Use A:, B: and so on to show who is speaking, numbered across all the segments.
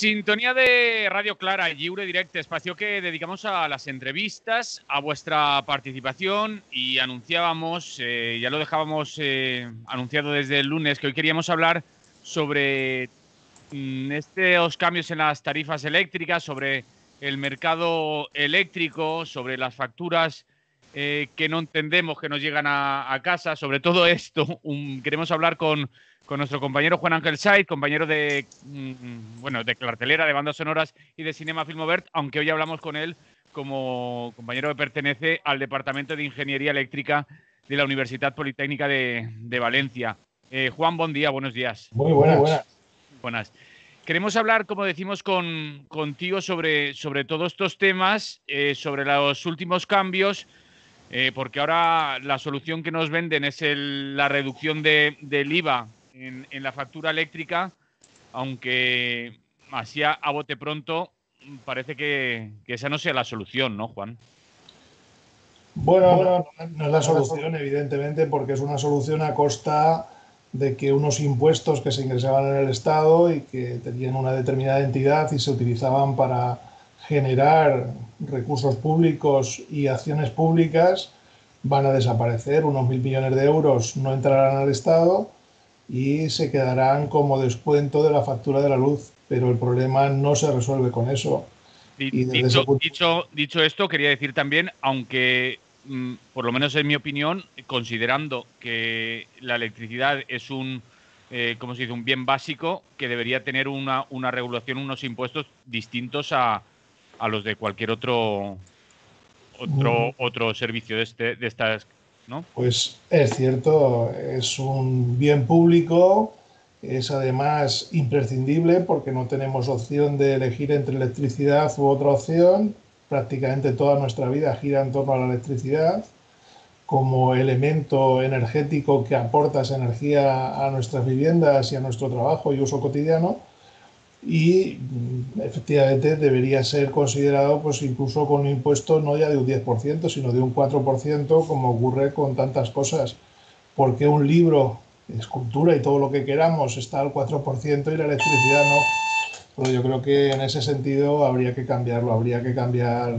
A: Sintonía de Radio Clara, Lliure Directe, espacio que dedicamos a las entrevistas, a vuestra participación, y anunciábamos, ya lo dejábamos anunciado desde el lunes, que hoy queríamos hablar sobre estos cambios en las tarifas eléctricas, sobre el mercado eléctrico, sobre las facturas que no entendemos, que nos llegan a casa. Sobre todo esto queremos hablar con nuestro compañero Juan Ángel Saiz, compañero de cartelera, de bandas sonoras y de Cinema Filmovert, aunque hoy hablamos con él como compañero que pertenece al Departamento de Ingeniería Eléctrica de la Universidad Politécnica de Valencia. Juan, buen día, buenos días.
B: Muy buenas.
A: Buenas. Queremos hablar, como decimos, contigo sobre todos estos temas, sobre los últimos cambios, porque ahora la solución que nos venden es la reducción del IVA en la factura eléctrica, aunque así a bote pronto parece que esa no sea la solución, ¿no, Juan?
B: Bueno, no es la solución, evidentemente, porque es una solución a costa de que unos impuestos que se ingresaban en el Estado y que tenían una determinada entidad y se utilizaban para generar recursos públicos y acciones públicas van a desaparecer. Unos 1.000 millones de euros no entrarán al Estado y se quedarán como descuento de la factura de la luz, pero el problema no se resuelve con eso.
A: Dicho esto, quería decir también, aunque por lo menos en mi opinión, considerando que la electricidad es un bien básico, que debería tener una regulación, unos impuestos distintos a los de cualquier otro servicio de estas, ¿no?
B: Pues es cierto, es un bien público, es además imprescindible porque no tenemos opción de elegir entre electricidad u otra opción. Prácticamente toda nuestra vida gira en torno a la electricidad como elemento energético que aporta esa energía a nuestras viviendas y a nuestro trabajo y uso cotidiano. Y efectivamente debería ser considerado pues incluso con un impuesto no ya de un 10%, sino de un 4%, como ocurre con tantas cosas. Porque un libro, escultura y todo lo que queramos está al 4% y la electricidad no? Pero yo creo que en ese sentido habría que cambiarlo, habría que cambiar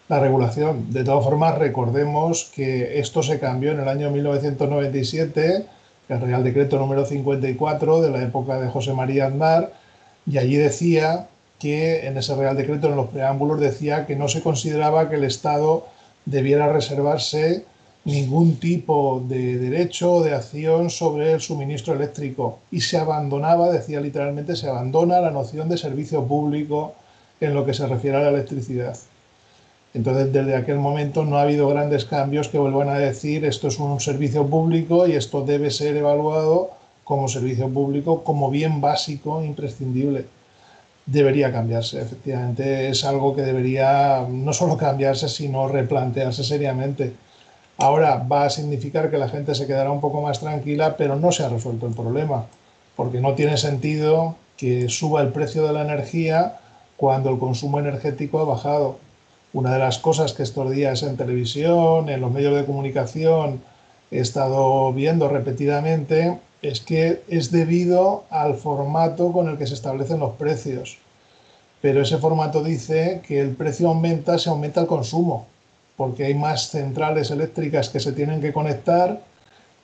B: la regulación. De todas formas, recordemos que esto se cambió en el año 1997, el Real Decreto número 54 de la época de José María Aznar, y allí decía que en ese Real Decreto, en los preámbulos, decía que no se consideraba que el Estado debiera reservarse ningún tipo de derecho o de acción sobre el suministro eléctrico y se abandonaba, decía literalmente, se abandona la noción de servicio público en lo que se refiere a la electricidad. Entonces, desde aquel momento no ha habido grandes cambios que vuelvan a decir esto es un servicio público y esto debe ser evaluado como servicio público, como bien básico, imprescindible. Debería cambiarse, efectivamente, es algo que debería no solo cambiarse, sino replantearse seriamente. Ahora va a significar que la gente se quedará un poco más tranquila, pero no se ha resuelto el problema, porque no tiene sentido que suba el precio de la energía cuando el consumo energético ha bajado. Una de las cosas que estos días en televisión, en los medios de comunicación, he estado viendo repetidamente es que es debido al formato con el que se establecen los precios. Pero ese formato dice que el precio aumenta si aumenta el consumo, porque hay más centrales eléctricas que se tienen que conectar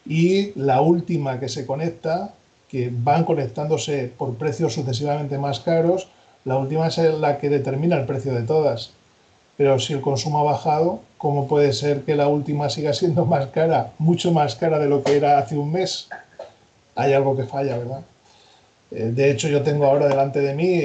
B: y la última que se conecta, que van conectándose por precios sucesivamente más caros, la última es la que determina el precio de todas. Pero si el consumo ha bajado, ¿cómo puede ser que la última siga siendo más cara, mucho más cara de lo que era hace un mes? Hay algo que falla, ¿verdad? De hecho, yo tengo ahora delante de mí,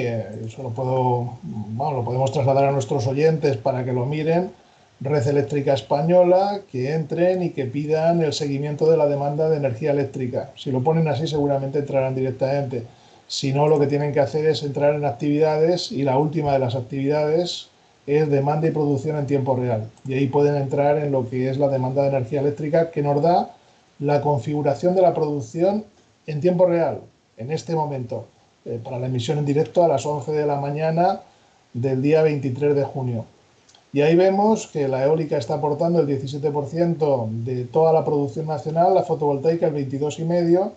B: eso lo podemos trasladar a nuestros oyentes para que lo miren, Red Eléctrica Española, que entren y que pidan el seguimiento de la demanda de energía eléctrica. Si lo ponen así, seguramente entrarán directamente. Si no, lo que tienen que hacer es entrar en actividades y la última de las actividades es demanda y producción en tiempo real. Y ahí pueden entrar en lo que es la demanda de energía eléctrica, que nos da la configuración de la producción en tiempo real, en este momento, para la emisión en directo a las 11 de la mañana del día 23 de junio. Y ahí vemos que la eólica está aportando el 17% de toda la producción nacional, la fotovoltaica el 22,5%,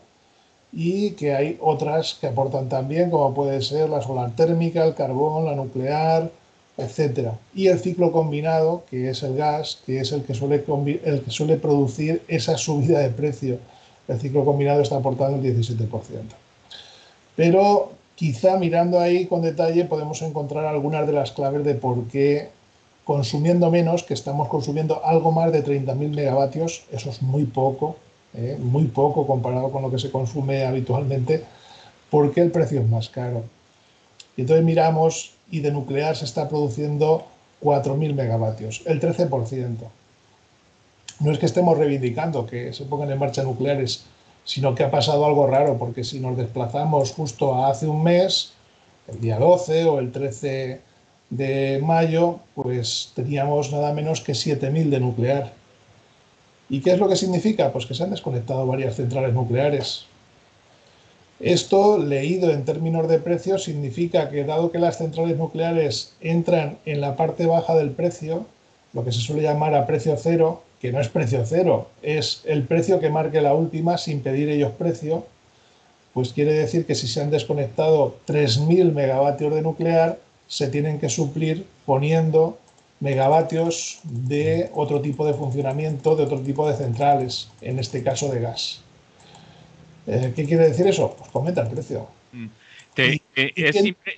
B: y que hay otras que aportan también, como puede ser la solar térmica, el carbón, la nuclear, etcétera. Y el ciclo combinado, que es el gas, que es el que suele producir esa subida de precio. El ciclo combinado está aportando el 17%. Pero quizá mirando ahí con detalle podemos encontrar algunas de las claves de por qué consumiendo menos, que estamos consumiendo algo más de 30.000 megavatios, eso es muy poco comparado con lo que se consume habitualmente, porque el precio es más caro. Y entonces miramos y de nuclear se está produciendo 4.000 megavatios, el 13%. No es que estemos reivindicando que se pongan en marcha nucleares, sino que ha pasado algo raro, porque si nos desplazamos justo a hace un mes, el día 12 o el 13 de mayo, pues teníamos nada menos que 7.000 de nuclear. ¿Y qué es lo que significa? Pues que se han desconectado varias centrales nucleares. Esto, leído en términos de precios, significa que dado que las centrales nucleares entran en la parte baja del precio, lo que se suele llamar a precio cero, que no es precio cero, es el precio que marque la última sin pedir ellos precio, pues quiere decir que si se han desconectado 3.000 megavatios de nuclear, se tienen que suplir poniendo megavatios de otro tipo de funcionamiento, de otro tipo de centrales, en este caso de gas. ¿Qué quiere decir eso? Pues que aumenta el precio.
A: Mm.
B: ¿Y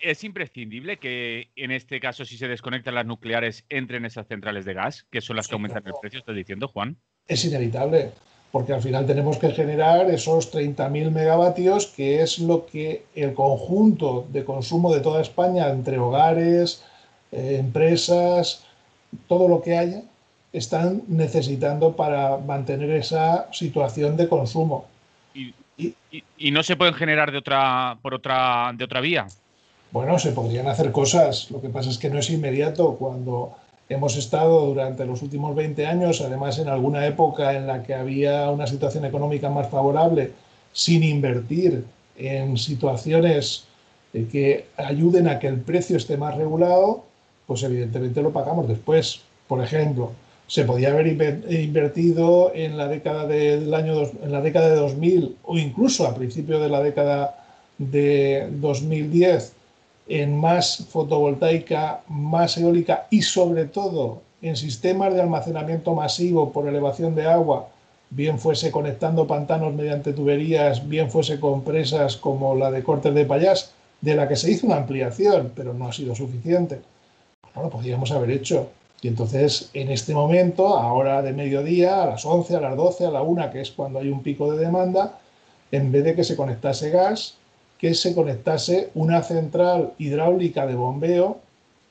A: ¿Es imprescindible que en este caso, si se desconectan las nucleares, entren esas centrales de gas, que son las que
B: Sí,
A: aumentan el
B: claro,
A: precio, estás diciendo, Juan?
B: es inevitable, porque al final tenemos que generar esos 30.000 megavatios, que es lo que el conjunto de consumo de toda España, entre hogares, empresas, todo lo que haya, están necesitando para mantener esa situación de consumo.
A: Y,
B: Y
A: y no se pueden generar de otra vía.
B: bueno, se podrían hacer cosas, lo que pasa es que no es inmediato. Cuando hemos estado durante los últimos 20 años, además en alguna época en la que había una situación económica más favorable, sin invertir en situaciones que ayuden a que el precio esté más regulado, pues evidentemente lo pagamos después. Por ejemplo, se podía haber invertido en la década en la década de 2000 o incluso a principios de la década de 2010 en más fotovoltaica, más eólica y sobre todo en sistemas de almacenamiento masivo por elevación de agua, bien fuese conectando pantanos mediante tuberías, bien fuese con presas como la de Cortes de Pallás, de la que se hizo una ampliación, pero no ha sido suficiente. No lo podríamos haber hecho. Y entonces, en este momento, ahora de mediodía, a las 11, a las 12, a la 1, que es cuando hay un pico de demanda, en vez de que se conectase gas, que se conectase una central hidráulica de bombeo,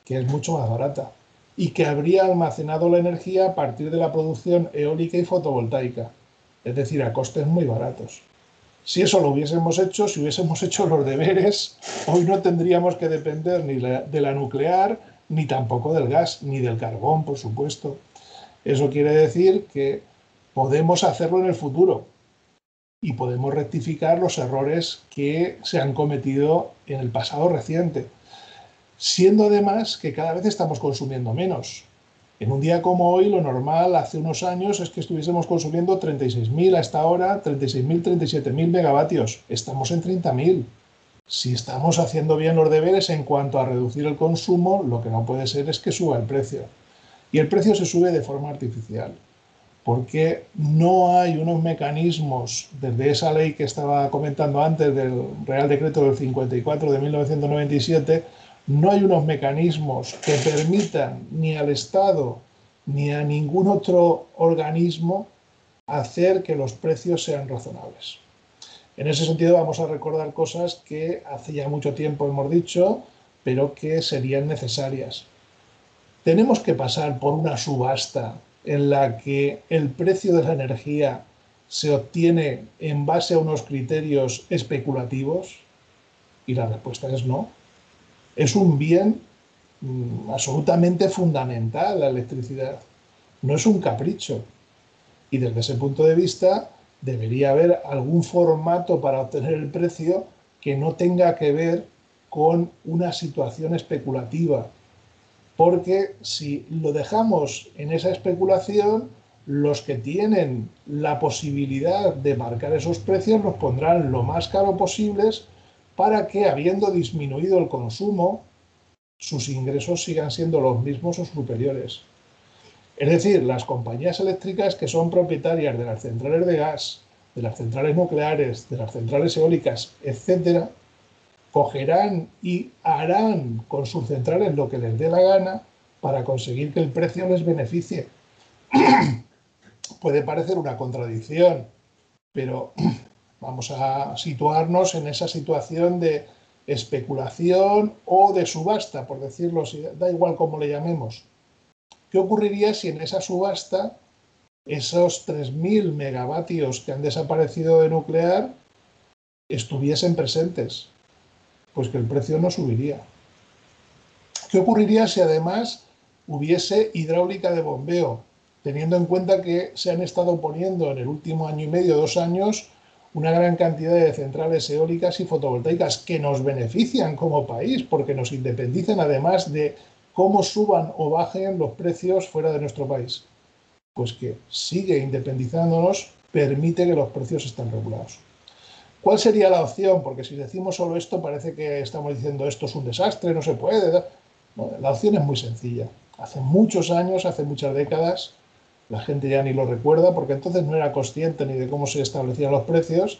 B: que es mucho más barata, y que habría almacenado la energía a partir de la producción eólica y fotovoltaica, es decir, a costes muy baratos. Si eso lo hubiésemos hecho, si hubiésemos hecho los deberes, hoy no tendríamos que depender ni de la nuclear, ni tampoco del gas, ni del carbón, por supuesto. Eso quiere decir que podemos hacerlo en el futuro y podemos rectificar los errores que se han cometido en el pasado reciente, siendo además que cada vez estamos consumiendo menos. En un día como hoy, lo normal hace unos años es que estuviésemos consumiendo 36.000 a esta hora, 36.000, 37.000 megavatios. Estamos en 30.000. Si estamos haciendo bien los deberes en cuanto a reducir el consumo, lo que no puede ser es que suba el precio. Y el precio se sube de forma artificial, porque no hay unos mecanismos desde esa ley que estaba comentando antes del Real Decreto del 54 de 1997, no hay unos mecanismos que permitan ni al Estado ni a ningún otro organismo hacer que los precios sean razonables. En ese sentido vamos a recordar cosas que hace ya mucho tiempo hemos dicho, pero que serían necesarias. Tenemos que pasar por una subasta en la que el precio de la energía se obtiene en base a unos criterios especulativos, y la respuesta es no. Es un bien absolutamente fundamental la electricidad, no es un capricho. Y desde ese punto de vista debería haber algún formato para obtener el precio que no tenga que ver con una situación especulativa, porque si lo dejamos en esa especulación, los que tienen la posibilidad de marcar esos precios los pondrán lo más caro posibles para que, habiendo disminuido el consumo, sus ingresos sigan siendo los mismos o superiores. Es decir, las compañías eléctricas que son propietarias de las centrales de gas, de las centrales nucleares, de las centrales eólicas, etcétera, cogerán y harán con sus centrales lo que les dé la gana para conseguir que el precio les beneficie. Puede parecer una contradicción, pero vamos a situarnos en esa situación de especulación o de subasta, por decirlo así, da igual cómo le llamemos. ¿Qué ocurriría si en esa subasta esos 3.000 megavatios que han desaparecido de nuclear estuviesen presentes? Pues que el precio no subiría. ¿Qué ocurriría si además hubiese hidráulica de bombeo, teniendo en cuenta que se han estado poniendo en el último año y medio, 2 años, una gran cantidad de centrales eólicas y fotovoltaicas que nos benefician como país, porque nos independizan además de cómo suban o bajen los precios fuera de nuestro país? Pues que sigue independizándonos, permite que los precios estén regulados. ¿Cuál sería la opción? Porque si decimos solo esto parece que estamos diciendo esto es un desastre, no se puede. No, la opción es muy sencilla. Hace muchos años, hace muchas décadas, la gente ya ni lo recuerda porque entonces no era consciente ni de cómo se establecían los precios.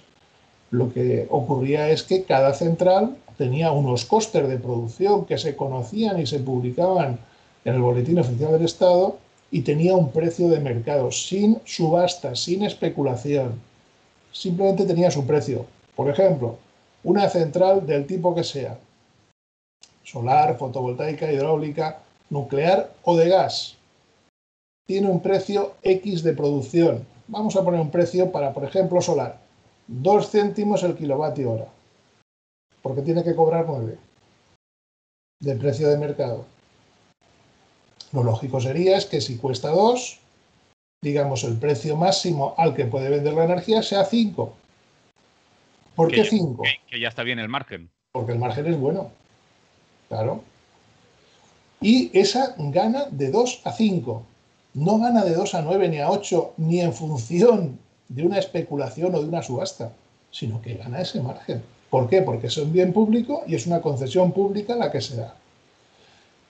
B: Lo que ocurría es que cada central tenía unos costes de producción que se conocían y se publicaban en el Boletín Oficial del Estado y tenía un precio de mercado sin subasta, sin especulación. Simplemente tenía su precio. Por ejemplo, una central del tipo que sea, solar, fotovoltaica, hidráulica, nuclear o de gas, tiene un precio X de producción. Vamos a poner un precio para, por ejemplo, solar, 2 céntimos el kilovatio hora, porque tiene que cobrar 9 de precio de mercado. Lo lógico sería es que si cuesta 2, digamos, el precio máximo al que puede vender la energía sea 5. ¿Por qué 5?
A: Que ya está bien el margen.
B: Porque el margen es bueno, claro. Y esa gana de 2 a 5. No gana de 2 a 9 ni a 8, ni en función de una especulación o de una subasta, sino que gana ese margen. ¿Por qué? Porque es un bien público y es una concesión pública la que se da.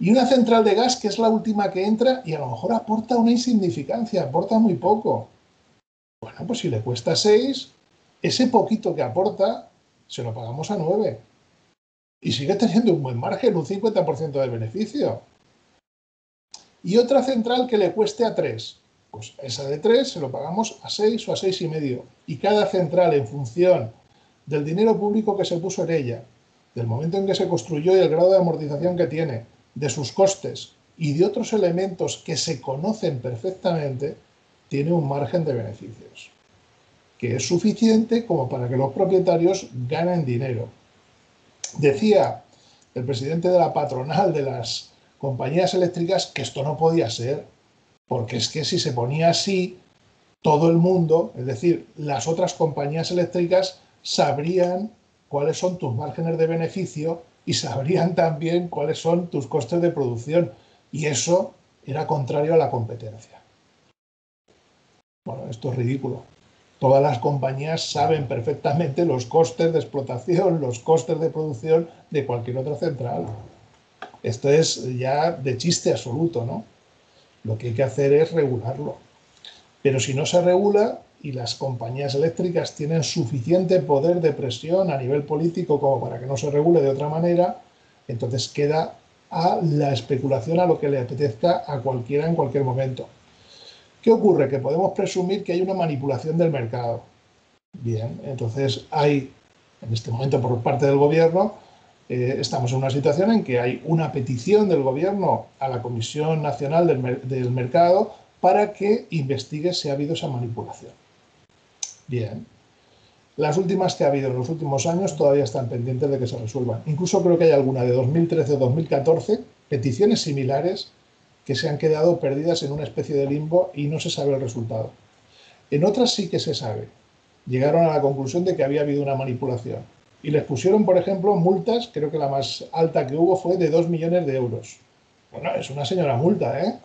B: Y una central de gas que es la última que entra y a lo mejor aporta una insignificancia, aporta muy poco. Bueno, pues si le cuesta 6, ese poquito que aporta se lo pagamos a 9. Y sigue teniendo un buen margen, un 50% de beneficio. Y otra central que le cueste a 3. Pues esa de 3 se lo pagamos a 6 o a 6,5. Y cada central, en función del dinero público que se puso en ella, del momento en que se construyó y el grado de amortización que tiene, de sus costes y de otros elementos que se conocen perfectamente, tiene un margen de beneficios que es suficiente como para que los propietarios ganen dinero. Decía el presidente de la patronal de las compañías eléctricas que esto no podía ser, porque es que si se ponía así, todo el mundo, es decir, las otras compañías eléctricas, sabrían cuáles son tus márgenes de beneficio y sabrían también cuáles son tus costes de producción. Y eso era contrario a la competencia. Bueno, esto es ridículo. Todas las compañías saben perfectamente los costes de explotación, los costes de producción de cualquier otra central. Esto es ya de chiste absoluto, ¿no? Lo que hay que hacer es regularlo. Pero si no se regula y las compañías eléctricas tienen suficiente poder de presión a nivel político como para que no se regule de otra manera, entonces queda a la especulación, a lo que le apetezca a cualquiera en cualquier momento. ¿Qué ocurre? Que podemos presumir que hay una manipulación del mercado. Bien, entonces hay, en este momento por parte del gobierno, estamos en una situación en que hay una petición del gobierno a la Comisión Nacional del Mercado para que investigue si ha habido esa manipulación. Bien, las últimas que ha habido en los últimos años todavía están pendientes de que se resuelvan. Incluso creo que hay alguna de 2013 o 2014, peticiones similares, que se han quedado perdidas en una especie de limbo y no se sabe el resultado. En otras sí que se sabe. Llegaron a la conclusión de que había habido una manipulación. Y les pusieron, por ejemplo, multas, creo que la más alta que hubo fue de 2 millones de euros. Bueno, es una señora multa, ¿eh?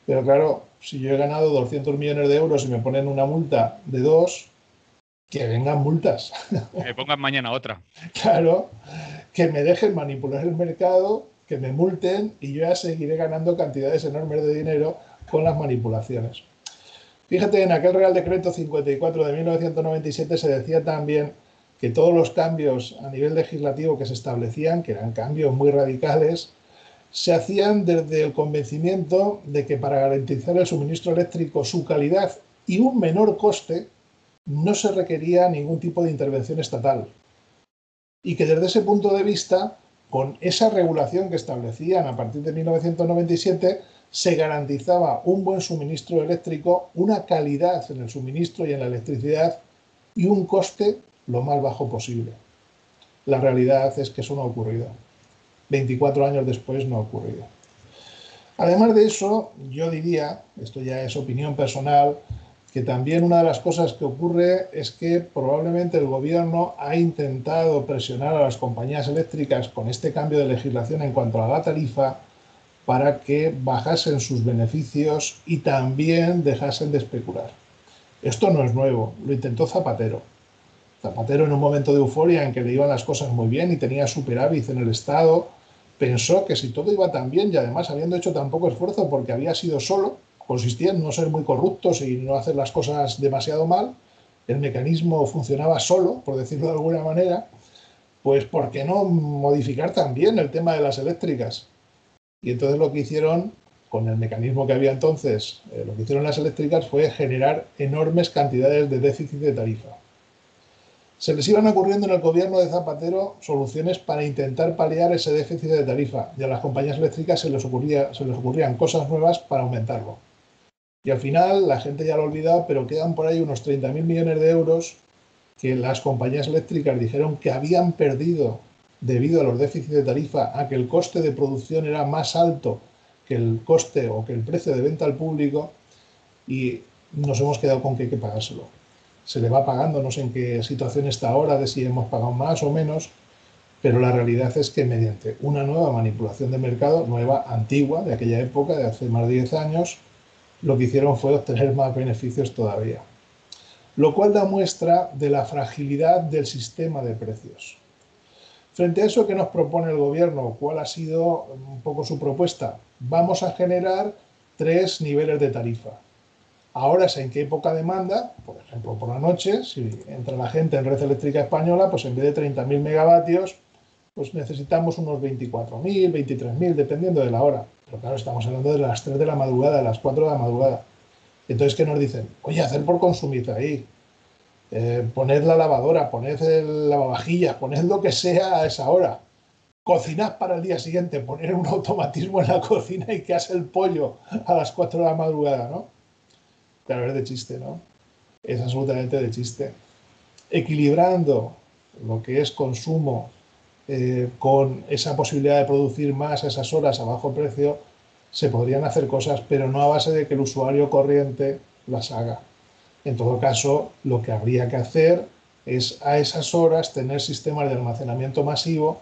B: Pero claro, si yo he ganado 200 millones de euros y me ponen una multa de 2, que vengan multas.
A: Que pongan mañana otra.
B: Claro, que me dejen manipular el mercado, que me multen y yo ya seguiré ganando cantidades enormes de dinero con las manipulaciones. Fíjate, en aquel Real Decreto 54 de 1997 se decía también que todos los cambios a nivel legislativo que se establecían, que eran cambios muy radicales, se hacían desde el convencimiento de que para garantizar el suministro eléctrico, su calidad y un menor coste, no se requería ningún tipo de intervención estatal. Y que desde ese punto de vista, con esa regulación que establecían a partir de 1997, se garantizaba un buen suministro eléctrico, una calidad en el suministro y en la electricidad y un coste lo más bajo posible. La realidad es que eso no ha ocurrido. 24 años después no ha ocurrido. Además de eso, yo diría, esto ya es opinión personal, que también una de las cosas que ocurre es que probablemente el gobierno ha intentado presionar a las compañías eléctricas con este cambio de legislación en cuanto a la tarifa para que bajasen sus beneficios y también dejasen de especular. Esto no es nuevo, lo intentó Zapatero. Zapatero, en un momento de euforia en que le iban las cosas muy bien y tenía superávit en el Estado, pensó que si todo iba tan bien y además habiendo hecho tan poco esfuerzo porque había sido solo, consistía en no ser muy corruptos y no hacer las cosas demasiado mal, el mecanismo funcionaba solo, por decirlo de alguna manera, pues ¿por qué no modificar también el tema de las eléctricas? Y entonces lo que hicieron, con el mecanismo que había entonces, lo que hicieron las eléctricas fue generar enormes cantidades de déficit de tarifa. Se les iban ocurriendo en el gobierno de Zapatero soluciones para intentar paliar ese déficit de tarifa y a las compañías eléctricas se les ocurrían cosas nuevas para aumentarlo. Y al final la gente ya lo ha olvidado, pero quedan por ahí unos 30.000 millones de euros que las compañías eléctricas dijeron que habían perdido debido a los déficits de tarifa, a que el coste de producción era más alto que el coste o que el precio de venta al público, y nos hemos quedado con que hay que pagárselo. Se le va pagando, no sé en qué situación está ahora, de si hemos pagado más o menos, pero la realidad es que mediante una nueva manipulación de mercado, nueva, antigua, de aquella época, de hace más de 10 años, lo que hicieron fue obtener más beneficios todavía. Lo cual da muestra de la fragilidad del sistema de precios. Frente a eso que nos propone el gobierno, ¿cuál ha sido un poco su propuesta? Vamos a generar 3 niveles de tarifa. Ahora es en qué época demanda, por ejemplo, por la noche, si entra la gente en Red Eléctrica Española, pues en vez de 30.000 megavatios, pues necesitamos unos 24.000, 23.000, dependiendo de la hora. Pero claro, estamos hablando de las 3 de la madrugada, de las 4 de la madrugada. Entonces, ¿qué nos dicen? Oye, hacer por consumir ahí. Poned la lavadora, poned el lavavajillas, poned lo que sea a esa hora. Cocinad para el día siguiente, poner un automatismo en la cocina y que hace el pollo a las 4 de la madrugada, ¿no? Claro, es de chiste, ¿no? Es absolutamente de chiste. Equilibrando lo que es consumo con esa posibilidad de producir más a esas horas a bajo precio, se podrían hacer cosas, pero no a base de que el usuario corriente las haga. En todo caso, lo que habría que hacer es a esas horas tener sistemas de almacenamiento masivo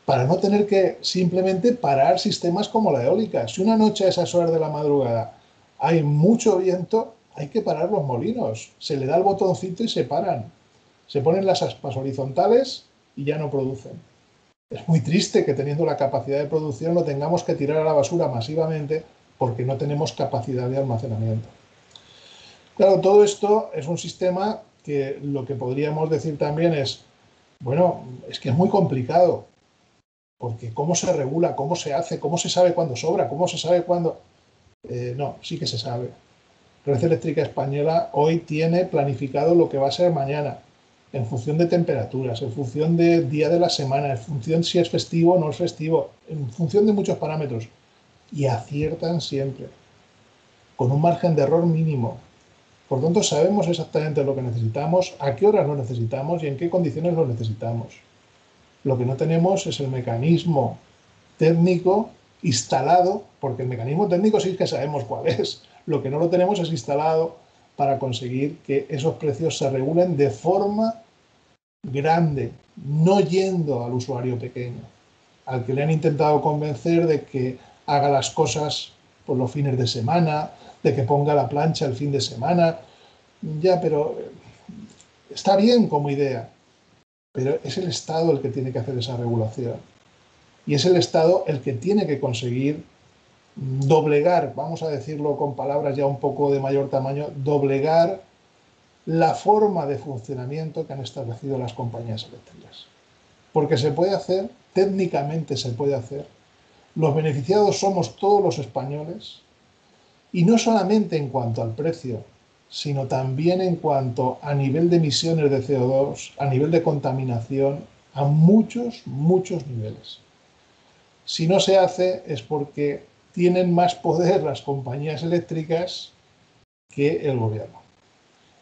B: para no tener que simplemente parar sistemas como la eólica. Si una noche a esas horas de la madrugada hay mucho viento, hay que parar los molinos. Se le da el botoncito y se paran. Se ponen las aspas horizontales y ya no producen. Es muy triste que teniendo la capacidad de producción lo tengamos que tirar a la basura masivamente porque no tenemos capacidad de almacenamiento. Claro, todo esto es un sistema que lo que podríamos decir también es, bueno, es que es muy complicado, porque ¿cómo se regula? ¿Cómo se hace? ¿Cómo se sabe cuándo sobra? ¿Cómo se sabe cuándo? No, sí que se sabe. Red Eléctrica Española hoy tiene planificado lo que va a ser mañana, en función de temperaturas, en función de día de la semana, en función si es festivo o no es festivo, en función de muchos parámetros. Y aciertan siempre, con un margen de error mínimo. Por tanto, sabemos exactamente lo que necesitamos, a qué horas lo necesitamos y en qué condiciones lo necesitamos. Lo que no tenemos es el mecanismo técnico instalado, porque el mecanismo técnico sí que sabemos cuál es. Lo que no lo tenemos es instalado para conseguir que esos precios se regulen de forma grande, no yendo al usuario pequeño, al que le han intentado convencer de que haga las cosas por los fines de semana, de que ponga la plancha el fin de semana. Ya, pero está bien como idea, pero es el Estado el que tiene que hacer esa regulación. Y es el Estado el que tiene que conseguir doblegar, vamos a decirlo con palabras ya un poco de mayor tamaño, doblegar la forma de funcionamiento que han establecido las compañías eléctricas. Porque se puede hacer, técnicamente se puede hacer. Los beneficiados somos todos los españoles, y no solamente en cuanto al precio, sino también en cuanto a nivel de emisiones de CO2, a nivel de contaminación, a muchos, muchos niveles. Si no se hace es porque tienen más poder las compañías eléctricas que el gobierno.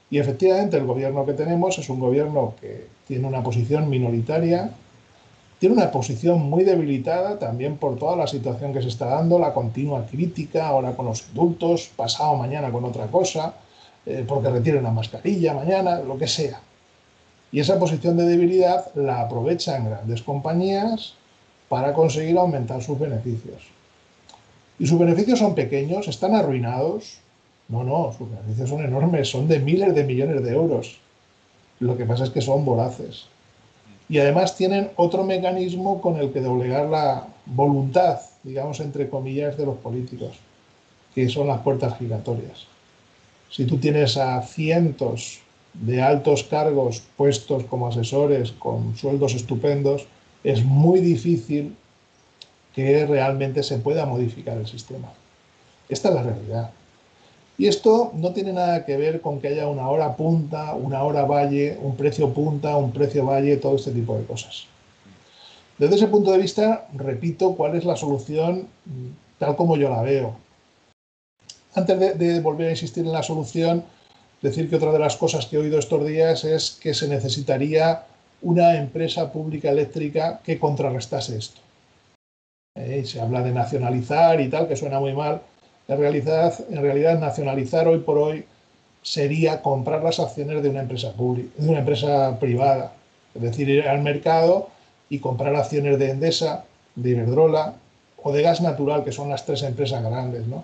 B: Y efectivamente el gobierno que tenemos es un gobierno que tiene una posición minoritaria, tiene una posición muy debilitada también por toda la situación que se está dando, la continua crítica, ahora con los indultos, pasado mañana con otra cosa, porque retiren la mascarilla mañana, lo que sea. Y esa posición de debilidad la aprovechan grandes compañías para conseguir aumentar sus beneficios. Y sus beneficios son pequeños, están arruinados. No, no, sus beneficios son enormes, son de miles de millones de euros. Lo que pasa es que son voraces. Y además tienen otro mecanismo con el que doblegar la voluntad, digamos, entre comillas, de los políticos, que son las puertas giratorias. Si tú tienes a cientos de altos cargos puestos como asesores con sueldos estupendos, es muy difícil que realmente se pueda modificar el sistema. Esta es la realidad. Y esto no tiene nada que ver con que haya una hora punta, una hora valle, un precio punta, un precio valle, todo este tipo de cosas. Desde ese punto de vista, repito cuál es la solución tal como yo la veo. Antes de volver a insistir en la solución, decir que otra de las cosas que he oído estos días es que se necesitaría una empresa pública eléctrica que contrarrestase esto. Se habla de nacionalizar y tal, que suena muy mal. En realidad, nacionalizar hoy por hoy sería comprar las acciones de una empresa pública, de una empresa privada. Es decir, ir al mercado y comprar acciones de Endesa, de Iberdrola o de Gas Natural, que son las tres empresas grandes, ¿no?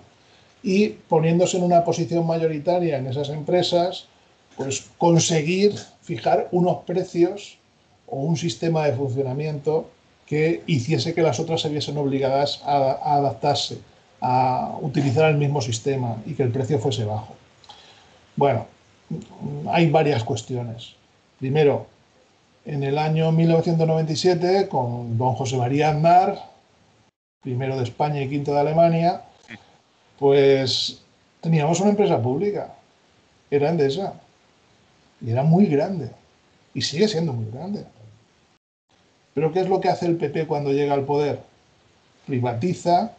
B: Y poniéndose en una posición mayoritaria en esas empresas, pues conseguir fijar unos precios o un sistema de funcionamiento que hiciese que las otras se viesen obligadas a adaptarse, a utilizar el mismo sistema y que el precio fuese bajo. Bueno, hay varias cuestiones. Primero, en el año 1997, con don José María Aznar, primero de España y quinto de Alemania, pues teníamos una empresa pública, era Endesa, y era muy grande, y sigue siendo muy grande. Pero ¿qué es lo que hace el PP cuando llega al poder? Privatiza,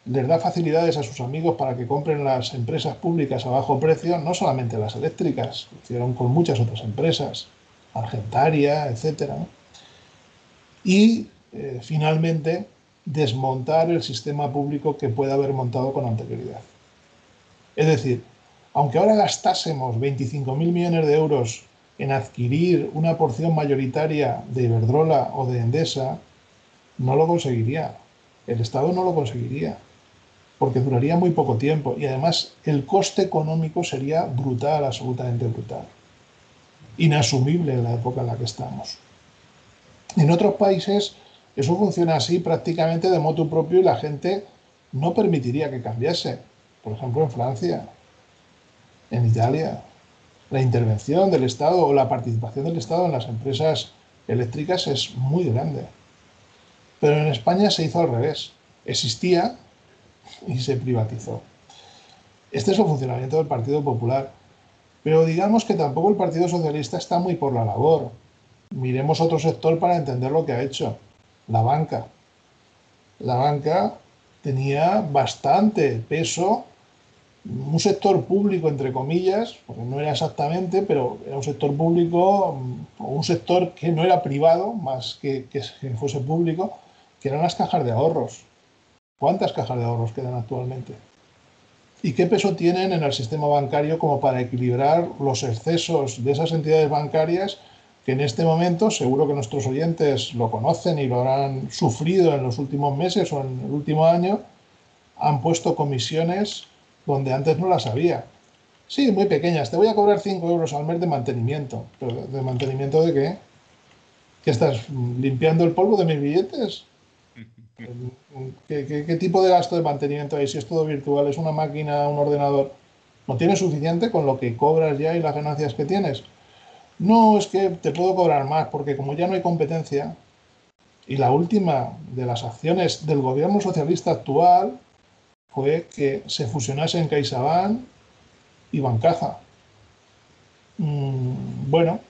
B: les da facilidades a sus amigos para que compren las empresas públicas a bajo precio, no solamente las eléctricas, lo hicieron con muchas otras empresas, Argentaria, etcétera, ¿no? Y finalmente desmontar el sistema público que pueda haber montado con anterioridad. Es decir, aunque ahora gastásemos 25.000 millones de euros en adquirir una porción mayoritaria de Iberdrola o de Endesa, no lo conseguiría. El Estado no lo conseguiría, porque duraría muy poco tiempo y además el coste económico sería brutal, absolutamente brutal. Inasumible en la época en la que estamos. En otros países eso funciona así prácticamente de motu propio y la gente no permitiría que cambiase. Por ejemplo, en Francia, en Italia, la intervención del Estado o la participación del Estado en las empresas eléctricas es muy grande. Pero en España se hizo al revés. Existía y se privatizó. Este es el funcionamiento del Partido Popular. Pero digamos que tampoco el Partido Socialista está muy por la labor. Miremos otro sector para entender lo que ha hecho. La banca. La banca tenía bastante peso, un sector público, entre comillas, porque no era exactamente, pero era un sector público, o un sector que no era privado, más que fuese público, que eran las cajas de ahorros. ¿Cuántas cajas de ahorros quedan actualmente? ¿Y qué peso tienen en el sistema bancario como para equilibrar los excesos de esas entidades bancarias que en este momento, seguro que nuestros oyentes lo conocen y lo habrán sufrido en los últimos meses o en el último año, han puesto comisiones donde antes no las había. Sí, muy pequeñas. Te voy a cobrar 5 euros al mes de mantenimiento. ¿Pero de mantenimiento de qué? ¿Qué estás limpiando el polvo de mis billetes? ¿Qué tipo de gasto de mantenimiento hay? Si es todo virtual, es una máquina, un ordenador. ¿No tienes suficiente con lo que cobras ya y las ganancias que tienes? No, es que te puedo cobrar más, porque como ya no hay competencia, y la última de las acciones del gobierno socialista actual fue que se fusionasen CaixaBank y Bancaja. Bueno,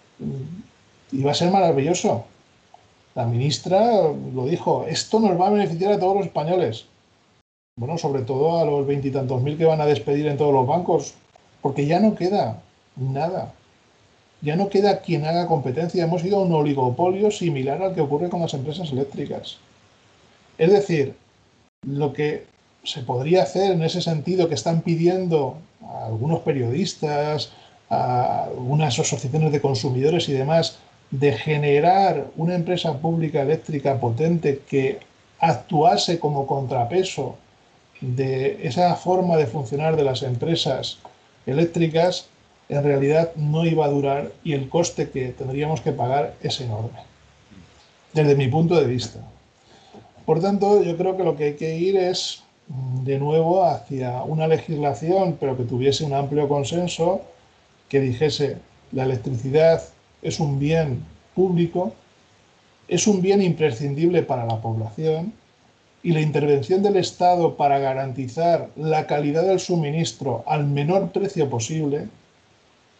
B: iba a ser maravilloso. La ministra lo dijo, esto nos va a beneficiar a todos los españoles. Bueno, sobre todo a los veintitantos mil que van a despedir en todos los bancos, porque ya no queda nada. Ya no queda quien haga competencia. Hemos ido a un oligopolio similar al que ocurre con las empresas eléctricas. Es decir, lo que se podría hacer en ese sentido que están pidiendo a algunos periodistas, a algunas asociaciones de consumidores y demás, de generar una empresa pública eléctrica potente que actuase como contrapeso de esa forma de funcionar de las empresas eléctricas, en realidad no iba a durar y el coste que tendríamos que pagar es enorme, desde mi punto de vista. Por tanto, yo creo que lo que hay que ir es de nuevo hacia una legislación, pero que tuviese un amplio consenso, que dijese la electricidad es un bien público, es un bien imprescindible para la población y la intervención del Estado para garantizar la calidad del suministro al menor precio posible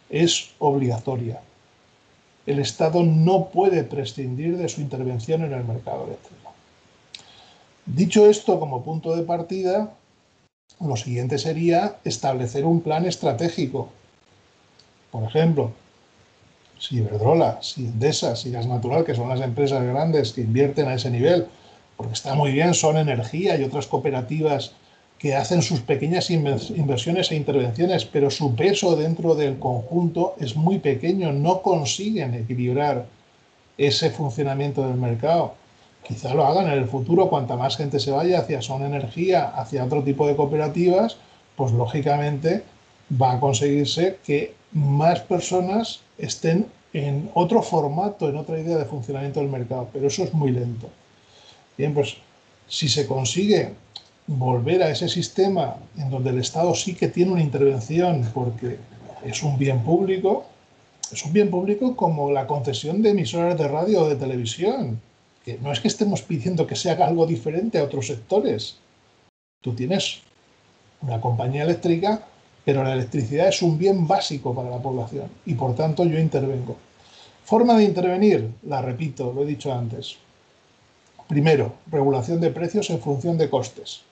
B: es obligatoria. El Estado no puede prescindir de su intervención en el mercado eléctrico. Dicho esto como punto de partida, lo siguiente sería establecer un plan estratégico. Por ejemplo, si Iberdrola, si Endesa, si Gas Natural, que son las empresas grandes que invierten a ese nivel, porque está muy bien, son Energía y otras cooperativas que hacen sus pequeñas inversiones e intervenciones, pero su peso dentro del conjunto es muy pequeño, no consiguen equilibrar ese funcionamiento del mercado. Quizá lo hagan en el futuro, cuanta más gente se vaya hacia Son Energía, hacia otro tipo de cooperativas, pues lógicamente va a conseguirse que más personas estén en otro formato, en otra idea de funcionamiento del mercado, pero eso es muy lento. Bien, pues si se consigue volver a ese sistema en donde el Estado sí que tiene una intervención porque es un bien público como la concesión de emisoras de radio o de televisión, que no es que estemos pidiendo que se haga algo diferente a otros sectores. Tú tienes una compañía eléctrica, pero la electricidad es un bien básico para la población y por tanto yo intervengo. Forma de intervenir, la repito, lo he dicho antes. Primero, regulación de precios en función de costes.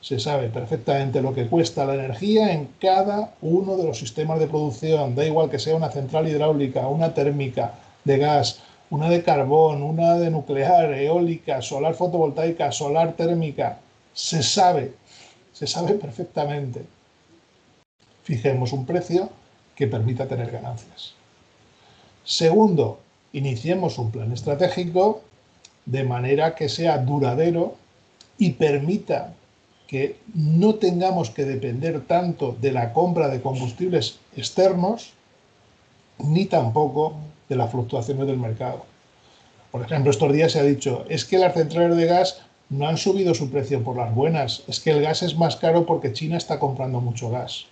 B: Se sabe perfectamente lo que cuesta la energía en cada uno de los sistemas de producción, da igual que sea una central hidráulica, una térmica de gas, una de carbón, una de nuclear, eólica, solar fotovoltaica, solar térmica, se sabe perfectamente. Fijemos un precio que permita tener ganancias. Segundo, iniciemos un plan estratégico de manera que sea duradero y permita que no tengamos que depender tanto de la compra de combustibles externos ni tampoco de las fluctuaciones del mercado. Por ejemplo, estos días se ha dicho, es que las centrales de gas no han subido su precio por las buenas, es que el gas es más caro porque China está comprando mucho gas.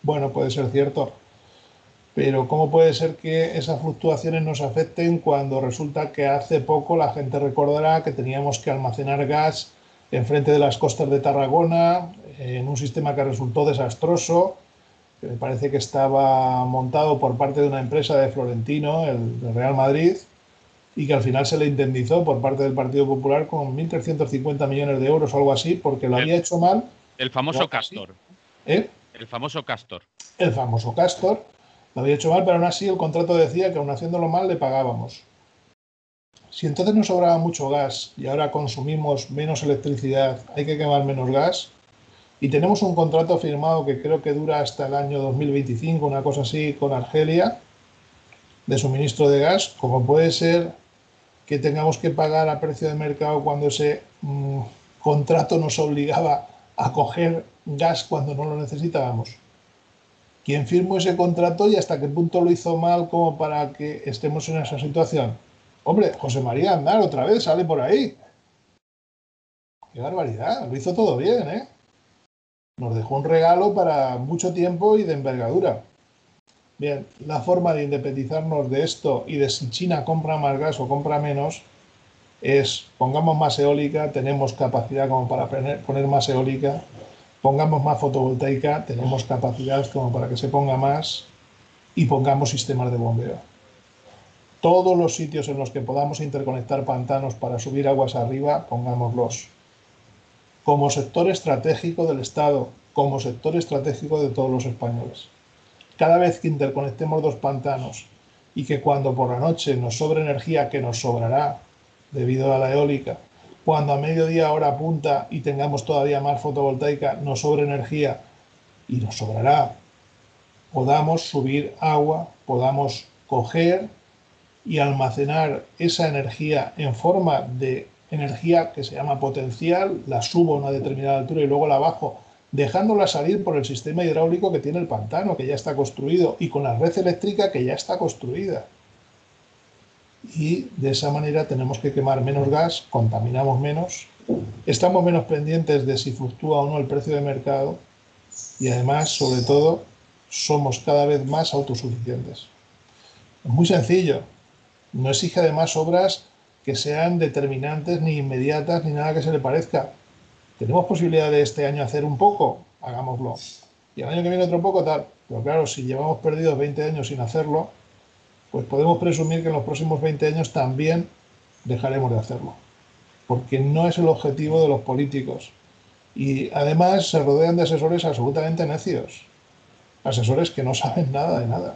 B: Bueno, puede ser cierto, pero ¿cómo puede ser que esas fluctuaciones nos afecten cuando resulta que hace poco la gente recordará que teníamos que almacenar gas enfrente de las costas de Tarragona, en un sistema que resultó desastroso, que me parece que estaba montado por parte de una empresa de Florentino, el Real Madrid, y que al final se le indemnizó por parte del Partido Popular con 1.350 millones de euros o algo así, porque lo había hecho mal.
A: El famoso Castor.
B: ¿Eh?
A: El famoso Castor.
B: El famoso Castor. Lo había hecho mal, pero aún así el contrato decía que aún haciéndolo mal le pagábamos. Si entonces nos sobraba mucho gas y ahora consumimos menos electricidad, hay que quemar menos gas, y tenemos un contrato firmado que creo que dura hasta el año 2025, una cosa así, con Argelia, de suministro de gas, como puede ser que tengamos que pagar a precio de mercado cuando ese contrato nos obligaba a coger gas cuando no lo necesitábamos? ¿Quién firmó ese contrato y hasta qué punto lo hizo mal como para que estemos en esa situación? Hombre, José María Aznar otra vez sale por ahí. ¡Qué barbaridad! Lo hizo todo bien, ¿eh? Nos dejó un regalo para mucho tiempo y de envergadura. Bien, la forma de independizarnos de esto y de si China compra más gas o compra menos es pongamos más eólica, tenemos capacidad como para poner más eólica, pongamos más fotovoltaica, tenemos capacidad como para que se ponga más y pongamos sistemas de bombeo. Todos los sitios en los que podamos interconectar pantanos para subir aguas arriba, pongámoslos. Como sector estratégico del Estado, como sector estratégico de todos los españoles. Cada vez que interconectemos dos pantanos y que cuando por la noche nos sobre energía, que nos sobrará debido a la eólica, cuando a mediodía hora punta y tengamos todavía más fotovoltaica, nos sobre energía y nos sobrará, podamos subir agua, podamos coger y almacenar esa energía en forma de energía que se llama potencial, la subo a una determinada altura y luego la bajo, dejándola salir por el sistema hidráulico que tiene el pantano, que ya está construido, y con la red eléctrica que ya está construida. Y de esa manera tenemos que quemar menos gas, contaminamos menos, estamos menos pendientes de si fluctúa o no el precio de mercado y además, sobre todo, somos cada vez más autosuficientes. Es muy sencillo. No exige además obras que sean determinantes, ni inmediatas, ni nada que se le parezca. ¿Tenemos posibilidad de este año hacer un poco? Hagámoslo. Y el año que viene otro poco, tal. Pero claro, si llevamos perdidos 20 años sin hacerlo, pues podemos presumir que en los próximos 20 años también dejaremos de hacerlo. Porque no es el objetivo de los políticos. Y además se rodean de asesores absolutamente necios. Asesores que no saben nada de nada.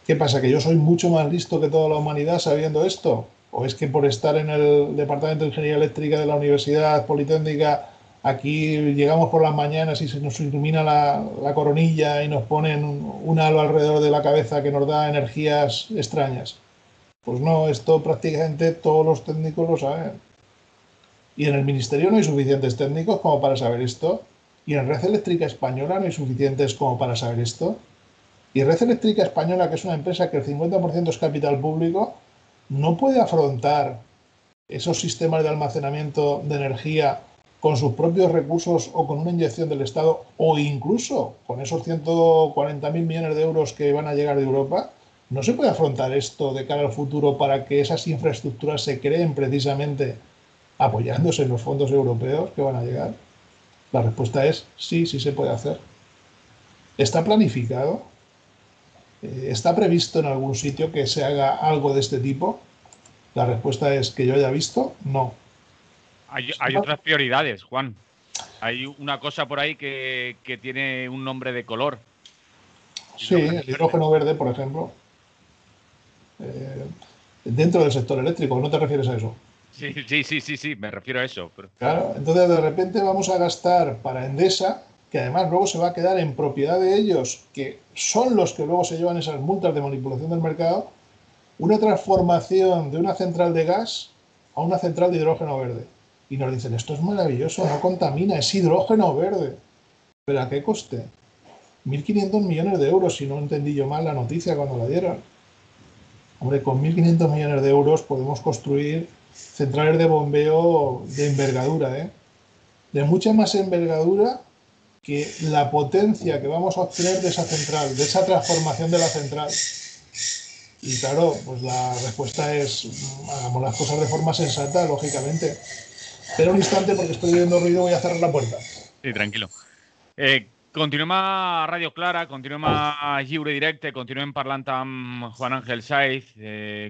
B: ¿Qué pasa? ¿Que yo soy mucho más listo que toda la humanidad sabiendo esto? ¿O es que por estar en el Departamento de Ingeniería Eléctrica de la Universidad Politécnica, aquí llegamos por las mañanas y se nos ilumina la coronilla y nos ponen un halo alrededor de la cabeza que nos da energías extrañas? Pues no, esto prácticamente todos los técnicos lo saben. Y en el Ministerio no hay suficientes técnicos como para saber esto. Y en Red Eléctrica Española no hay suficientes como para saber esto. Y Red Eléctrica Española, que es una empresa que el 50% es capital público, no puede afrontar esos sistemas de almacenamiento de energía con sus propios recursos o con una inyección del Estado o incluso con esos 140.000 millones de euros que van a llegar de Europa. No se puede afrontar esto de cara al futuro para que esas infraestructuras se creen precisamente apoyándose en los fondos europeos que van a llegar. La respuesta es sí, sí se puede hacer. ¿Está planificado? ¿Está previsto en algún sitio que se haga algo de este tipo? La respuesta es que yo haya visto, no.
A: Hay otras prioridades, Juan. Hay una cosa por ahí que tiene un nombre de color.
B: Sí, el hidrógeno verde, por ejemplo. Dentro del sector eléctrico, ¿no te refieres a eso?
A: Sí, me refiero a eso. Pero...
B: Claro, entonces de repente vamos a gastar para Endesa, que además luego se va a quedar en propiedad de ellos, que son los que luego se llevan esas multas de manipulación del mercado, una transformación de una central de gas a una central de hidrógeno verde. Y nos dicen, esto es maravilloso, no contamina, es hidrógeno verde. ¿Pero a qué coste? 1.500 millones de euros, si no entendí yo mal la noticia cuando la dieron. Hombre, con 1.500 millones de euros podemos construir centrales de bombeo de envergadura, ¿eh? De mucha más envergadura que la potencia que vamos a obtener de esa central, de esa transformación de la central. Y claro, pues la respuesta es, hagamos las cosas de forma sensata, lógicamente. Espera un instante porque estoy viendo ruido, voy a cerrar la puerta.
A: Sí, tranquilo. Continuem a Ràdio Clara, continuem a Lliure Directe, continuem parlant amb Juan Ángel Saiz,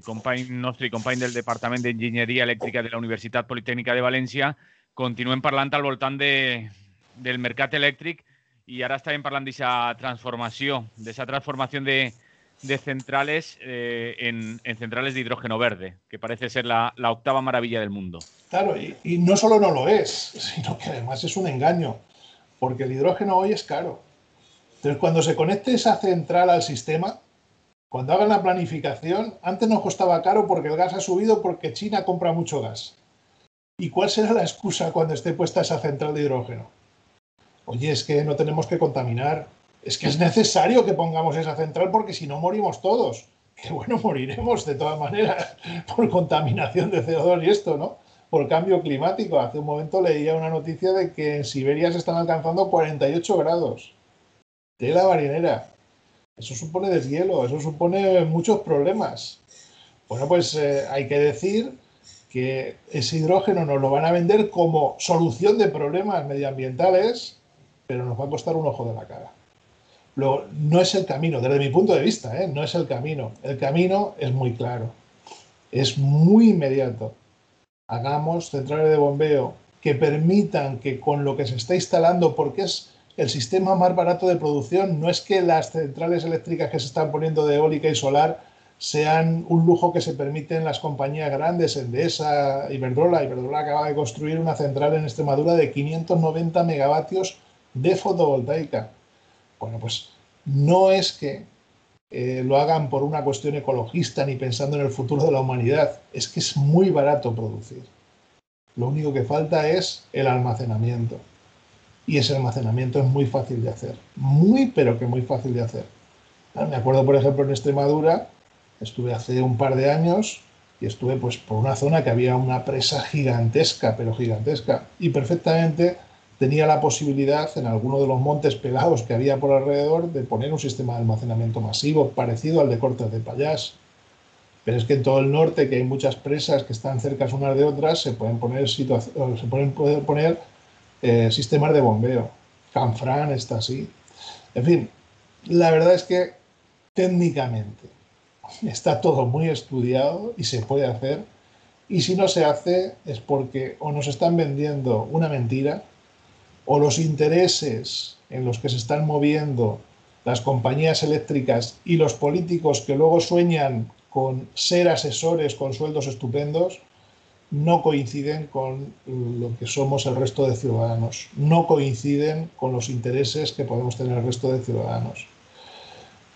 A: company nostre i company del Departament d'Enginyeria Elèctrica de la Universitat Politècnica de València. Continuem parlant al voltant del mercat elèctric i ara estàvem parlant d'aquesta transformació de centrales en centrales de hidrógeno verde, que parece ser la octava maravilla del mundo.
B: Claro, y no solo no lo es, sino que además es un engaño, porque el hidrógeno hoy es caro. Entonces, cuando se conecte esa central al sistema, cuando hagan la planificación, antes nos costaba caro porque el gas ha subido porque China compra mucho gas. ¿Y cuál será la excusa cuando esté puesta esa central de hidrógeno? Oye, es que no tenemos que contaminar. Es que es necesario que pongamos esa central porque si no morimos todos. Que bueno, moriremos de todas maneras por contaminación de CO2 y esto, ¿no? Por cambio climático. Hace un momento leía una noticia de que en Siberia se están alcanzando 48 grados. Tela marinera. Eso supone deshielo, eso supone muchos problemas. Bueno, pues hay que decir que ese hidrógeno nos lo van a vender como solución de problemas medioambientales, pero nos va a costar un ojo de la cara. Luego, no es el camino, desde mi punto de vista, no es el camino. El camino es muy claro, es muy inmediato. Hagamos centrales de bombeo que permitan que con lo que se está instalando, porque es el sistema más barato de producción, no es que las centrales eléctricas que se están poniendo de eólica y solar sean un lujo que se permiten las compañías grandes, Endesa, Iberdrola. Iberdrola acaba de construir una central en Extremadura de 590 megavatios de fotovoltaica. Bueno, pues no es que lo hagan por una cuestión ecologista ni pensando en el futuro de la humanidad, es que es muy barato producir. Lo único que falta es el almacenamiento. Y ese almacenamiento es muy fácil de hacer. Muy, pero que muy fácil de hacer. Me acuerdo, por ejemplo, en Extremadura, estuve hace un par de años y estuve pues por una zona que había una presa gigantesca, pero gigantesca, y perfectamente tenía la posibilidad en alguno de los montes pelados que había por alrededor de poner un sistema de almacenamiento masivo parecido al de Cortes de Pallás. Pero es que en todo el norte, que hay muchas presas que están cerca unas de otras, se pueden poner, sistemas de bombeo. Canfrán está así. En fin, la verdad es que técnicamente está todo muy estudiado y se puede hacer. Y si no se hace es porque o nos están vendiendo una mentira o los intereses en los que se están moviendo las compañías eléctricas y los políticos que luego sueñan con ser asesores con sueldos estupendos no coinciden con lo que somos el resto de ciudadanos, no coinciden con los intereses que podemos tener el resto de ciudadanos.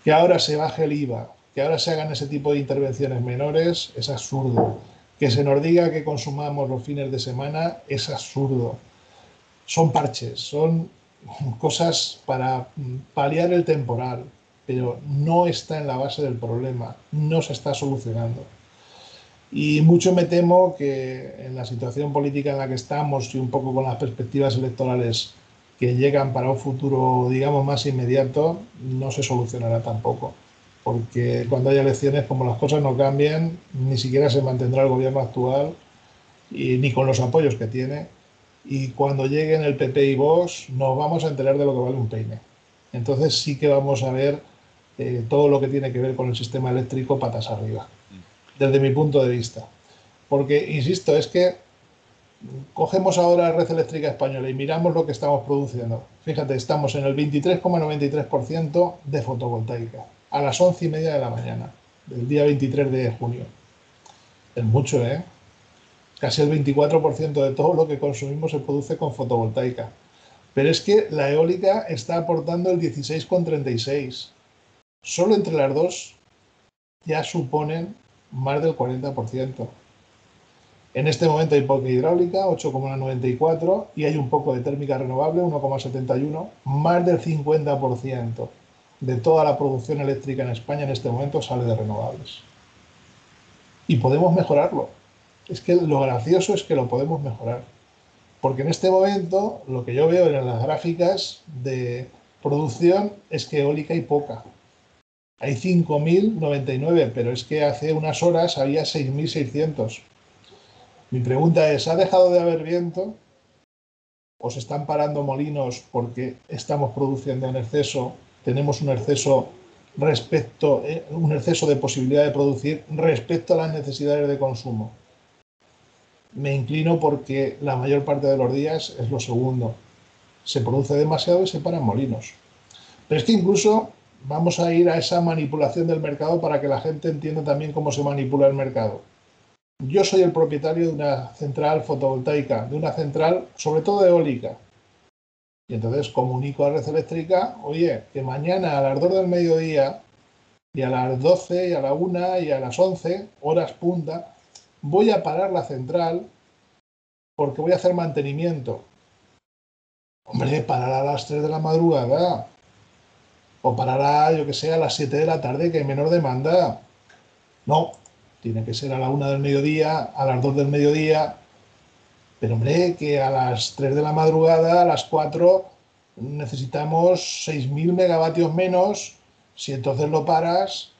B: Que ahora se baje el IVA, que ahora se hagan ese tipo de intervenciones menores, es absurdo. Que se nos diga que consumamos los fines de semana, es absurdo. Son parches, son cosas para paliar el temporal, pero no está en la base del problema, no se está solucionando. Y mucho me temo que en la situación política en la que estamos y un poco con las perspectivas electorales que llegan para un futuro, digamos, más inmediato, no se solucionará tampoco. Porque cuando haya elecciones, como las cosas no cambien, ni siquiera se mantendrá el gobierno actual, y ni con los apoyos que tiene. Y cuando lleguen el PP y Vox, nos vamos a enterar de lo que vale un peine. Entonces sí que vamos a ver todo lo que tiene que ver con el sistema eléctrico patas arriba, desde mi punto de vista. Porque, insisto, es que cogemos ahora la red eléctrica española y miramos lo que estamos produciendo. Fíjate, estamos en el 23,93% de fotovoltaica, a las 11:30 de la mañana, del día 23 de junio. Es mucho, ¿eh? Casi el 24% de todo lo que consumimos se produce con fotovoltaica. Pero es que la eólica está aportando el 16,36. Solo entre las dos ya suponen más del 40%. En este momento hay poca hidráulica, 8,94, y hay un poco de térmica renovable, 1,71. Más del 50% de toda la producción eléctrica en España en este momento sale de renovables. Y podemos mejorarlo. Es que lo gracioso es que lo podemos mejorar. Porque en este momento lo que yo veo en las gráficas de producción es que eólica hay poca. Hay 5.099, pero es que hace unas horas había 6.600. Mi pregunta es, ¿ha dejado de haber viento? ¿O se están parando molinos porque estamos produciendo en exceso? Tenemos un exceso un exceso de posibilidad de producir respecto a las necesidades de consumo. Me inclino porque la mayor parte de los días es lo segundo. Se produce demasiado y se paran molinos. Pero es que incluso vamos a ir a esa manipulación del mercado para que la gente entienda también cómo se manipula el mercado. Yo soy el propietario de una central fotovoltaica, de una central sobre todo eólica. Y entonces comunico a la red eléctrica, oye, que mañana a las 2 del mediodía y a las 12 y a la 1 y a las 11, horas punta, voy a parar la central porque voy a hacer mantenimiento. Hombre, parará a las 3 de la madrugada o parará, yo que sé, a las 7 de la tarde, que hay menor demanda. No, tiene que ser a la 1 del mediodía, a las 2 del mediodía. Pero hombre, que a las 3 de la madrugada, a las 4, necesitamos 6.000 megavatios menos. Si entonces lo paras,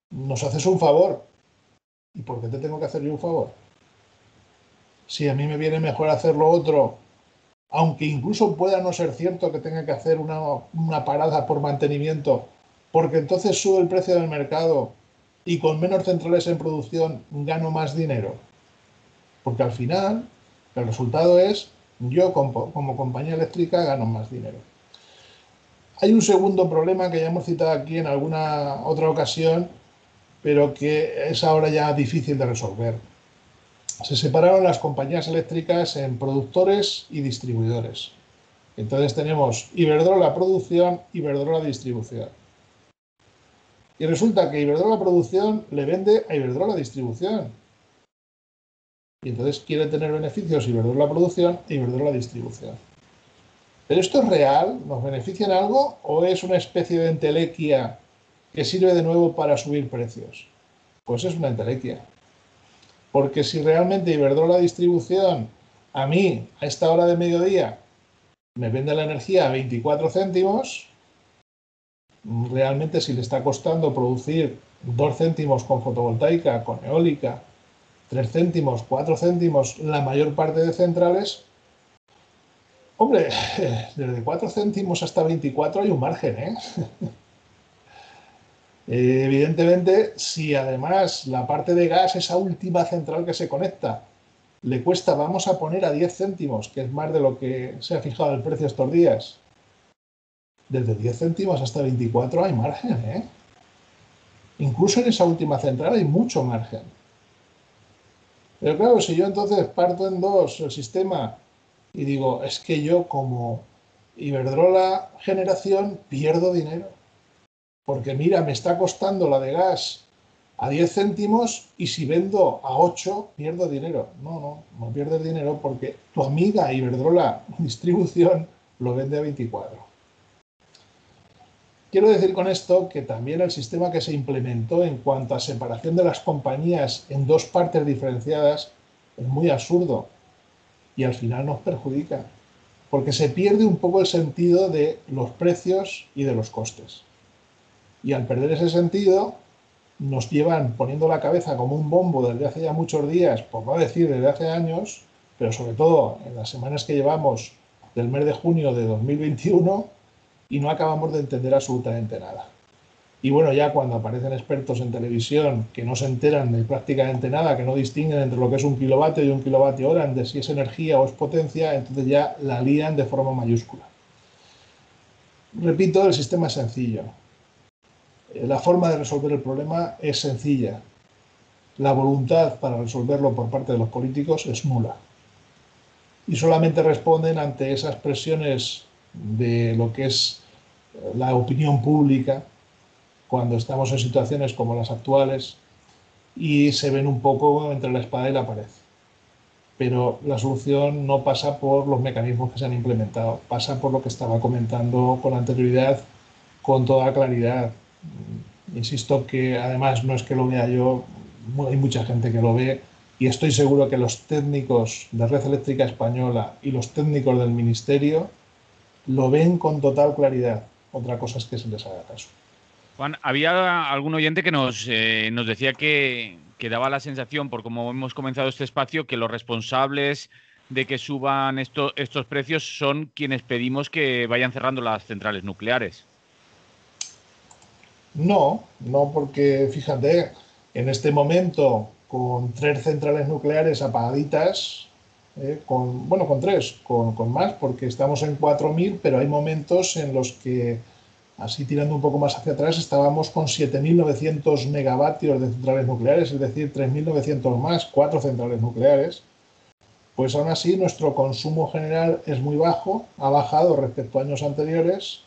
B: nos haces un favor. ¿Y por qué te tengo que hacer yo un favor? Si a mí me viene mejor hacer lo otro, aunque incluso pueda no ser cierto que tenga que hacer una parada por mantenimiento, porque entonces sube el precio del mercado y con menos centrales en producción gano más dinero. Porque al final el resultado es yo como compañía eléctrica gano más dinero. Hay un segundo problema que ya hemos citado aquí en alguna otra ocasión, pero que es ahora ya difícil de resolver. Se separaron las compañías eléctricas en productores y distribuidores. Entonces tenemos Iberdrola Producción, Iberdrola Distribución. Y resulta que Iberdrola Producción le vende a Iberdrola Distribución. Y entonces quiere tener beneficios Iberdrola Producción e Iberdrola Distribución. ¿Pero esto es real? ¿Nos beneficia en algo? ¿O es una especie de entelequia que sirve de nuevo para subir precios? Pues es una entelequia. Porque si realmente Iberdrola Distribución a mí, a esta hora de mediodía, me vende la energía a 24 céntimos, realmente si le está costando producir 2 céntimos con fotovoltaica, con eólica, 3 céntimos, 4 céntimos, la mayor parte de centrales, hombre, desde 4 céntimos hasta 24 hay un margen, ¿eh? Evidentemente, si además la parte de gas, esa última central que se conecta, le cuesta, vamos a poner a 10 céntimos, que es más de lo que se ha fijado el precio estos días, desde 10 céntimos hasta 24 hay margen, ¿eh? Incluso en esa última central hay mucho margen. Pero claro, si yo entonces parto en dos el sistema y digo, es que yo como Iberdrola Generación pierdo dinero. Porque mira, me está costando la de gas a 10 céntimos y si vendo a 8 pierdo dinero. No pierdes dinero porque tu amiga Iberdrola Distribución lo vende a 24. Quiero decir con esto que también el sistema que se implementó en cuanto a separación de las compañías en dos partes diferenciadas es muy absurdo y al final nos perjudica, porque se pierde un poco el sentido de los precios y de los costes. Y al perder ese sentido, nos llevan poniendo la cabeza como un bombo desde hace ya muchos días, por no decir desde hace años, pero sobre todo en las semanas que llevamos del mes de junio de 2021, y no acabamos de entender absolutamente nada. Y bueno, ya cuando aparecen expertos en televisión que no se enteran de prácticamente nada, que no distinguen entre lo que es un kilovatio y un kilovatio hora, de si es energía o es potencia, entonces ya la lían de forma mayúscula. Repito, el sistema es sencillo. La forma de resolver el problema es sencilla. La voluntad para resolverlo por parte de los políticos es nula. Y solamente responden ante esas presiones de lo que es la opinión pública cuando estamos en situaciones como las actuales y se ven un poco entre la espada y la pared. Pero la solución no pasa por los mecanismos que se han implementado, pasa por lo que estaba comentando con anterioridad con toda claridad. Insisto que además no es que lo vea yo, hay mucha gente que lo ve y estoy seguro que los técnicos de Red Eléctrica Española y los técnicos del Ministerio lo ven con total claridad. Otra cosa es que se les haga caso.
A: Juan, había algún oyente que nos decía que daba la sensación, por cómo hemos comenzado este espacio, que los responsables de que suban estos precios son quienes pedimos que vayan cerrando las centrales nucleares.
B: No, porque fíjate, en este momento, con 3 centrales nucleares apagaditas, con 3, con más, porque estamos en 4.000, pero hay momentos en los que, así tirando un poco más hacia atrás, estábamos con 7.900 megavatios de centrales nucleares, es decir, 3.900 más, 4 centrales nucleares. Pues aún así nuestro consumo general es muy bajo, ha bajado respecto a años anteriores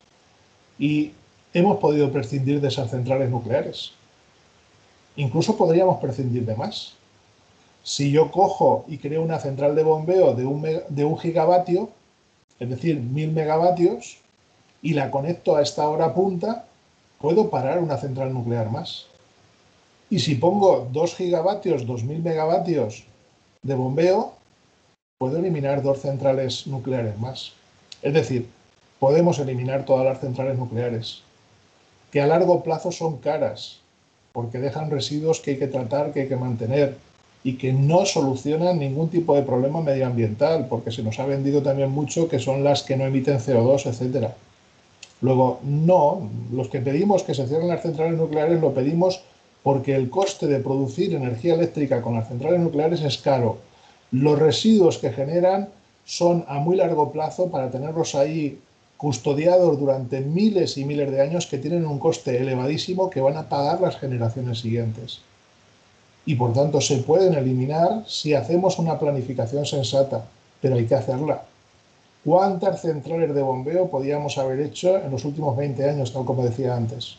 B: y hemos podido prescindir de esas centrales nucleares. Incluso podríamos prescindir de más. Si yo cojo y creo una central de bombeo de 1 gigavatio, es decir, 1000 megavatios, y la conecto a esta hora punta, puedo parar una central nuclear más. Y si pongo 2 gigavatios, 2000 megavatios de bombeo, puedo eliminar 2 centrales nucleares más. Es decir, podemos eliminar todas las centrales nucleares, que a largo plazo son caras, porque dejan residuos que hay que tratar, que hay que mantener, y que no solucionan ningún tipo de problema medioambiental, porque se nos ha vendido también mucho que son las que no emiten CO2, etcétera. Luego, no, los que pedimos que se cierren las centrales nucleares lo pedimos porque el coste de producir energía eléctrica con las centrales nucleares es caro. Los residuos que generan son a muy largo plazo para tenerlos ahí custodiados durante miles y miles de años, que tienen un coste elevadísimo que van a pagar las generaciones siguientes. Y por tanto se pueden eliminar si hacemos una planificación sensata, pero hay que hacerla. ¿Cuántas centrales de bombeo podíamos haber hecho en los últimos 20 años, tal como decía antes?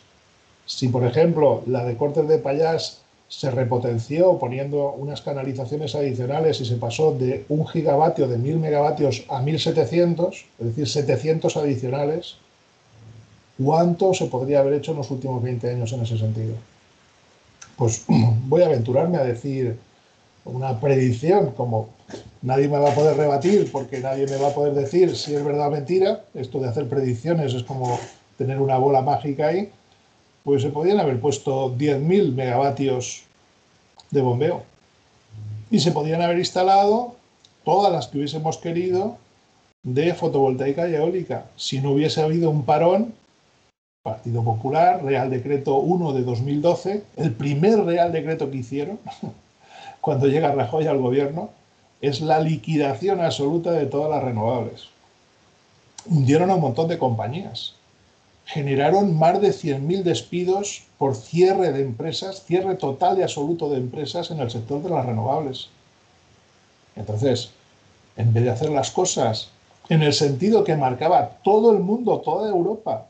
B: Si, por ejemplo, la de Cortes de Pallars se repotenció poniendo unas canalizaciones adicionales y se pasó de 1 gigavatio, de 1000 megavatios, a 1700, es decir, 700 adicionales, ¿cuánto se podría haber hecho en los últimos 20 años en ese sentido? Pues voy a aventurarme a decir una predicción, como nadie me va a poder rebatir porque nadie me va a poder decir si es verdad o mentira. Esto de hacer predicciones es como tener una bola mágica ahí. Pues se podían haber puesto 10.000 megavatios de bombeo y se podían haber instalado todas las que hubiésemos querido de fotovoltaica y eólica. Si no hubiese habido un parón, Partido Popular, Real Decreto 1 de 2012, el primer Real Decreto que hicieron cuando llega Rajoy al gobierno, es la liquidación absoluta de todas las renovables. Hundieron a un montón de compañías. Generaron más de 100.000 despidos por cierre de empresas, cierre total y absoluto de empresas en el sector de las renovables. Entonces, en vez de hacer las cosas en el sentido que marcaba todo el mundo, toda Europa,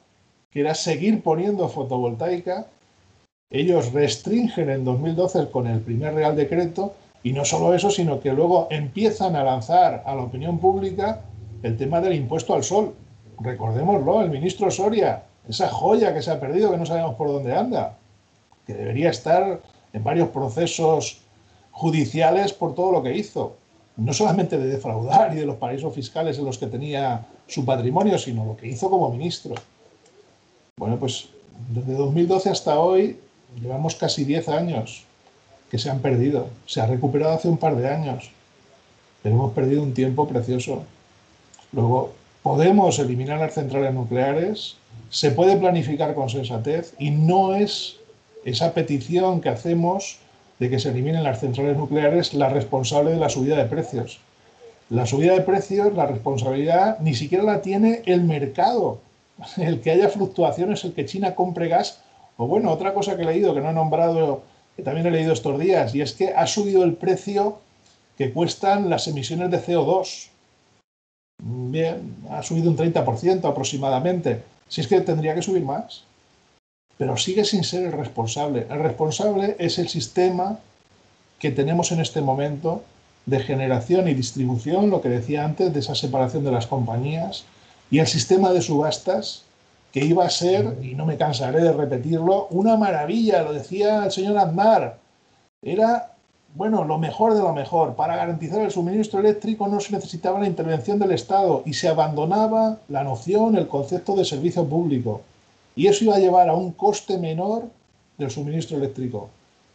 B: que era seguir poniendo fotovoltaica, ellos restringen en 2012 con el primer Real Decreto, y no solo eso, sino que luego empiezan a lanzar a la opinión pública el tema del impuesto al sol. Recordémoslo, el ministro Soria, esa joya que se ha perdido, que no sabemos por dónde anda, que debería estar en varios procesos judiciales por todo lo que hizo. No solamente de defraudar y de los paraísos fiscales en los que tenía su patrimonio, sino lo que hizo como ministro. Bueno, pues desde 2012 hasta hoy llevamos casi 10 años que se han perdido. Se ha recuperado hace un par de años, pero hemos perdido un tiempo precioso. Luego, podemos eliminar las centrales nucleares, se puede planificar con sensatez, y no es esa petición que hacemos de que se eliminen las centrales nucleares la responsable de la subida de precios. La subida de precios, la responsabilidad ni siquiera la tiene el mercado. El que haya fluctuaciones, el que China compre gas. O bueno, otra cosa que he leído, que no he nombrado, que también he leído estos días, y es que ha subido el precio que cuestan las emisiones de CO2. Bien, ha subido un 30% aproximadamente. Si es que tendría que subir más. Pero sigue sin ser el responsable. El responsable es el sistema que tenemos en este momento de generación y distribución, lo que decía antes, de esa separación de las compañías, y el sistema de subastas, que iba a ser, y no me cansaré de repetirlo, una maravilla, lo decía el señor Aznar. Era, bueno, lo mejor de lo mejor. Para garantizar el suministro eléctrico no se necesitaba la intervención del Estado y se abandonaba la noción, el concepto de servicio público. Y eso iba a llevar a un coste menor del suministro eléctrico.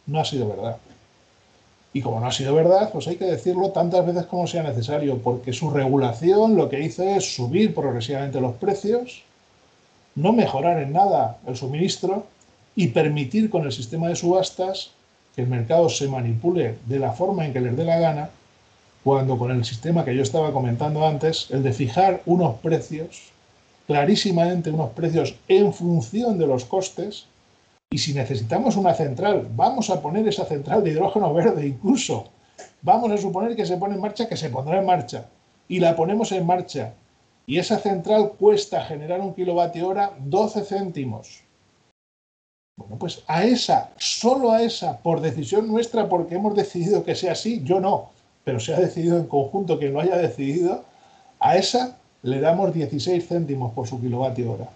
B: No ha sido verdad. Y como no ha sido verdad, pues hay que decirlo tantas veces como sea necesario, porque su regulación lo que hizo es subir progresivamente los precios, no mejorar en nada el suministro y permitir con el sistema de subastas que el mercado se manipule de la forma en que les dé la gana, cuando con el sistema que yo estaba comentando antes, el de fijar unos precios, clarísimamente unos precios en función de los costes. Y si necesitamos una central, vamos a poner esa central de hidrógeno verde incluso. Vamos a suponer que se pone en marcha, que se pondrá en marcha. Y la ponemos en marcha. Y esa central cuesta generar 1 kilovatio hora 12 céntimos. Bueno, pues a esa, solo a esa, por decisión nuestra, porque hemos decidido que sea así, yo no, pero se ha decidido en conjunto que lo haya decidido, a esa le damos 16 céntimos por su kilovatio hora.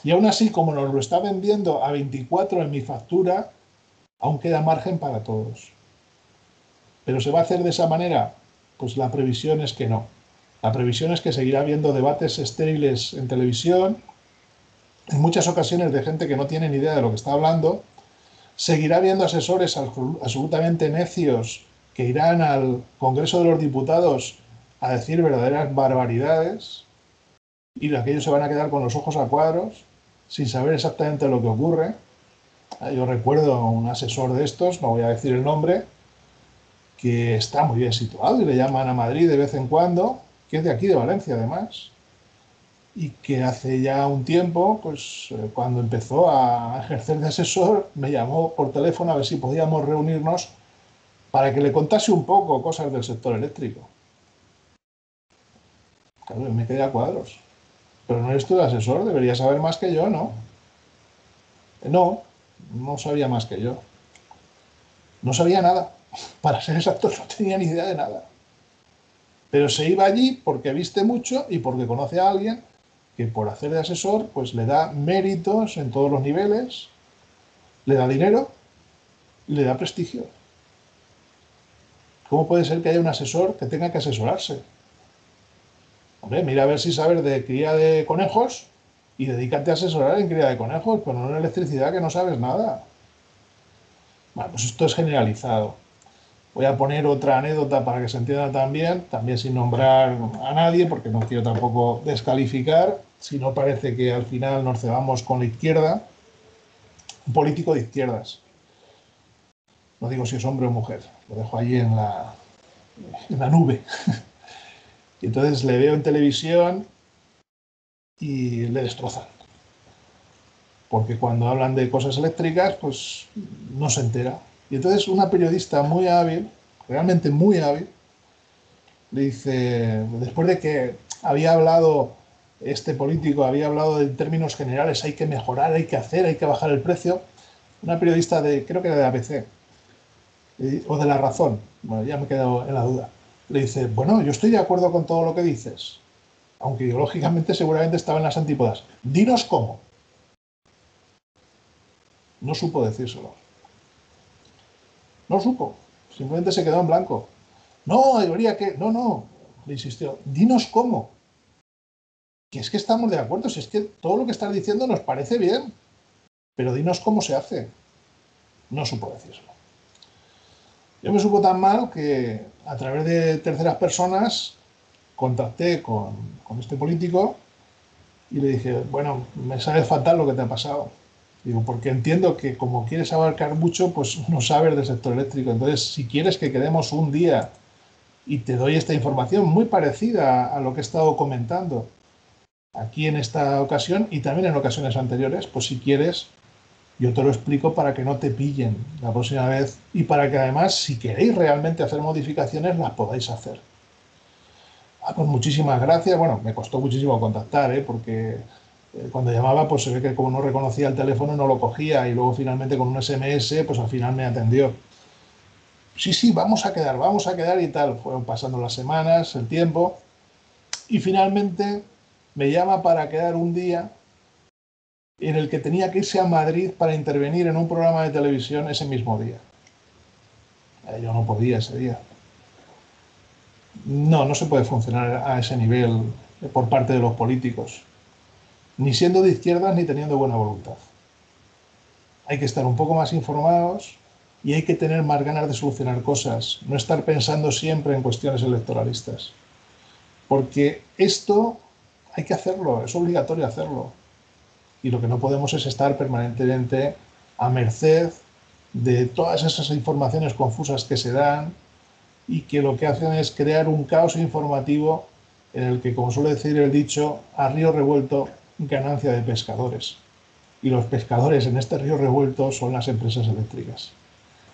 B: Y aún así, como nos lo está vendiendo a 24 en mi factura, aún queda margen para todos. ¿Pero se va a hacer de esa manera? Pues la previsión es que no. La previsión es que seguirá habiendo debates estériles en televisión, en muchas ocasiones de gente que no tiene ni idea de lo que está hablando. Seguirá habiendo asesores absolutamente necios que irán al Congreso de los Diputados a decir verdaderas barbaridades y aquellos se van a quedar con los ojos a cuadros sin saber exactamente lo que ocurre. Yo recuerdo a un asesor de estos, no voy a decir el nombre, que está muy bien situado y le llaman a Madrid de vez en cuando, que es de aquí de Valencia además, y que hace ya un tiempo, pues cuando empezó a ejercer de asesor, me llamó por teléfono a ver si podíamos reunirnos para que le contase un poco cosas del sector eléctrico. Claro, me quedé a cuadros. Pero no eres tú el asesor, deberías saber más que yo, ¿no? No, no sabía más que yo. No sabía nada. Para ser exacto, no tenía ni idea de nada. Pero se iba allí porque viste mucho y porque conoce a alguien que por hacer de asesor, pues le da méritos en todos los niveles, le da dinero y le da prestigio. ¿Cómo puede ser que haya un asesor que tenga que asesorarse? Hombre, mira a ver si sabes de cría de conejos y dedícate a asesorar en cría de conejos, pero no en electricidad que no sabes nada. Bueno, pues esto es generalizado. Voy a poner otra anécdota para que se entienda también sin nombrar a nadie, porque no quiero tampoco descalificar, si no parece que al final nos cebamos con la izquierda, un político de izquierdas. No digo si es hombre o mujer, lo dejo allí en la nube. Y entonces le veo en televisión y le destrozan. Porque cuando hablan de cosas eléctricas, pues no se entera. Y entonces una periodista muy hábil, realmente muy hábil, le dice, después de que había hablado, este político había hablado de términos generales, hay que mejorar, hay que hacer, hay que bajar el precio, una periodista de, creo que era de ABC, o de La Razón, bueno, ya me he quedado en la duda, le dice, bueno, yo estoy de acuerdo con todo lo que dices, aunque ideológicamente seguramente estaba en las antípodas. Dinos cómo. No supo decírselo. No supo. Simplemente se quedó en blanco. No, habría que... No, no. Le insistió. Dinos cómo. Que es que estamos de acuerdo. Si es que todo lo que estás diciendo nos parece bien. Pero dinos cómo se hace. No supo decírselo. Yo me supo tan mal que a través de terceras personas contacté con este político y le dije, bueno, me sabe fatal lo que te ha pasado. Digo, porque entiendo que como quieres abarcar mucho, pues no sabes del sector eléctrico. Entonces, si quieres que quedemos un día y te doy esta información muy parecida a lo que he estado comentando aquí en esta ocasión y también en ocasiones anteriores, pues si quieres, yo te lo explico para que no te pillen la próxima vez y para que además, si queréis realmente hacer modificaciones, las podáis hacer. Ah, pues muchísimas gracias. Bueno, me costó muchísimo contactar, porque cuando llamaba, pues se ve que como no reconocía el teléfono no lo cogía y luego finalmente con un SMS, pues al final me atendió. Sí, sí, vamos a quedar y tal. Fueron pasando las semanas, el tiempo y finalmente me llama para quedar un día en el que tenía que irse a Madrid para intervenir en un programa de televisión ese mismo día. Yo no podía ese día. No, no se puede funcionar a ese nivel por parte de los políticos, ni siendo de izquierdas ni teniendo buena voluntad. Hay que estar un poco más informados y hay que tener más ganas de solucionar cosas, no estar pensando siempre en cuestiones electoralistas. Porque esto hay que hacerlo, es obligatorio hacerlo. Y lo que no podemos es estar permanentemente a merced de todas esas informaciones confusas que se dan y que lo que hacen es crear un caos informativo en el que, como suele decir el dicho, a río revuelto, ganancia de pescadores. Y los pescadores en este río revuelto son las empresas eléctricas,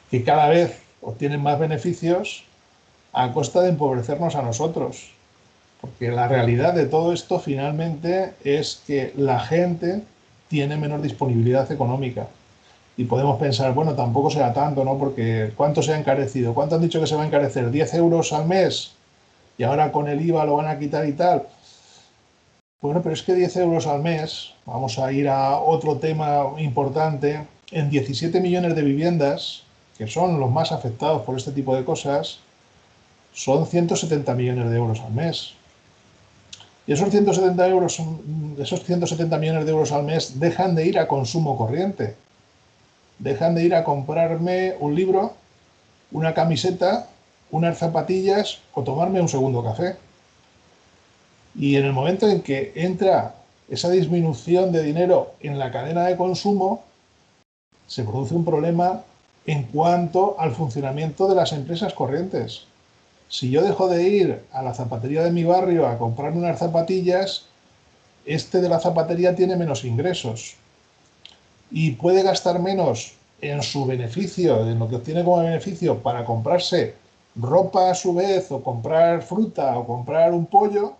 B: que cada vez obtienen más beneficios a costa de empobrecernos a nosotros. Porque la realidad de todo esto finalmente es que la gente tiene menor disponibilidad económica. Y podemos pensar, bueno, tampoco será tanto, ¿no? Porque ¿cuánto se ha encarecido? ¿Cuánto han dicho que se va a encarecer? ¿10 euros al mes? Y ahora con el IVA lo van a quitar y tal. Bueno, pero es que 10 euros al mes, vamos a ir a otro tema importante, en 17 millones de viviendas, que son los más afectados por este tipo de cosas, son 170 millones de euros al mes. Y esos 170 millones de euros al mes dejan de ir a consumo corriente. Dejan de ir a comprarme un libro, una camiseta, unas zapatillas o tomarme un segundo café. Y en el momento en que entra esa disminución de dinero en la cadena de consumo, se produce un problema en cuanto al funcionamiento de las empresas corrientes. Si yo dejo de ir a la zapatería de mi barrio a comprarme unas zapatillas, este de la zapatería tiene menos ingresos y puede gastar menos en su beneficio, en lo que obtiene como beneficio para comprarse ropa a su vez, o comprar fruta, o comprar un pollo,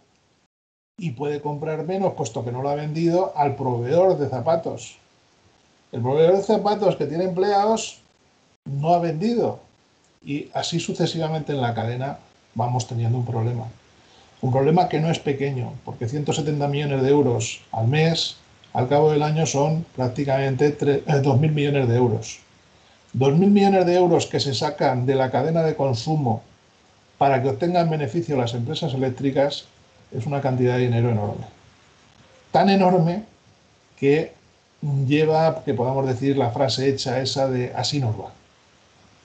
B: y puede comprar menos, puesto que no lo ha vendido, al proveedor de zapatos. El proveedor de zapatos que tiene empleados no ha vendido, y así sucesivamente en la cadena vamos teniendo un problema. Un problema que no es pequeño, porque 170 millones de euros al mes, al cabo del año son prácticamente 2.000 millones de euros. 2.000 millones de euros que se sacan de la cadena de consumo para que obtengan beneficio las empresas eléctricas es una cantidad de dinero enorme. Tan enorme que lleva, que podamos decir, la frase hecha esa de así nos va.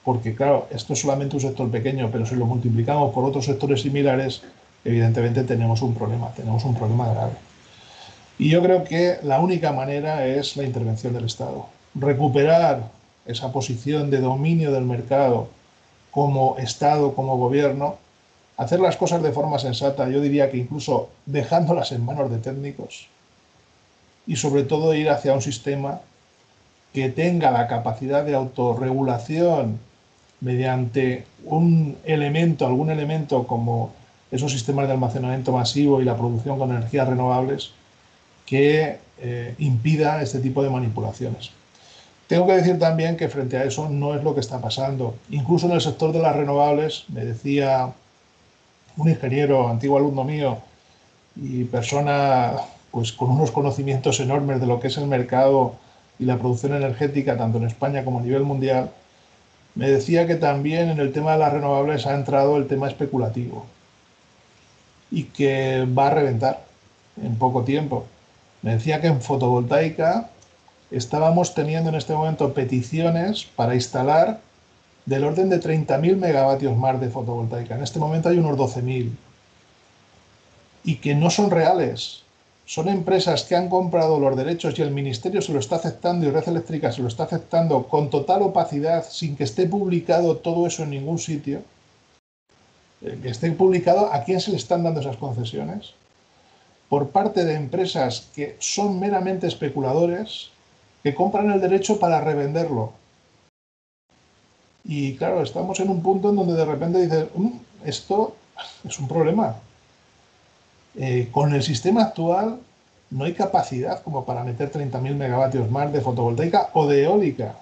B: Porque claro, esto es solamente un sector pequeño, pero si lo multiplicamos por otros sectores similares, evidentemente tenemos un problema grave. Y yo creo que la única manera es la intervención del Estado. Recuperar esa posición de dominio del mercado como Estado, como gobierno, hacer las cosas de forma sensata, yo diría que incluso dejándolas en manos de técnicos, y sobre todo ir hacia un sistema que tenga la capacidad de autorregulación mediante algún elemento como esos sistemas de almacenamiento masivo y la producción con energías renovables, que impida este tipo de manipulaciones. Tengo que decir también que frente a eso no es lo que está pasando. Incluso en el sector de las renovables, me decía un ingeniero, antiguo alumno mío y persona pues con unos conocimientos enormes de lo que es el mercado y la producción energética, tanto en España como a nivel mundial, me decía que también en el tema de las renovables ha entrado el tema especulativo y que va a reventar en poco tiempo. Me decía que en fotovoltaica estábamos teniendo en este momento peticiones para instalar del orden de 30.000 megavatios más de fotovoltaica. En este momento hay unos 12.000. Y que no son reales. Son empresas que han comprado los derechos y el Ministerio se lo está aceptando y Red Eléctrica se lo está aceptando con total opacidad, sin que esté publicado todo eso en ningún sitio. Que esté publicado a quién se le están dando esas concesiones. Por parte de empresas que son meramente especuladores, que compran el derecho para revenderlo. Y claro, estamos en un punto en donde de repente dices, esto es un problema. Con el sistema actual no hay capacidad como para meter 30.000 megavatios más de fotovoltaica o de eólica,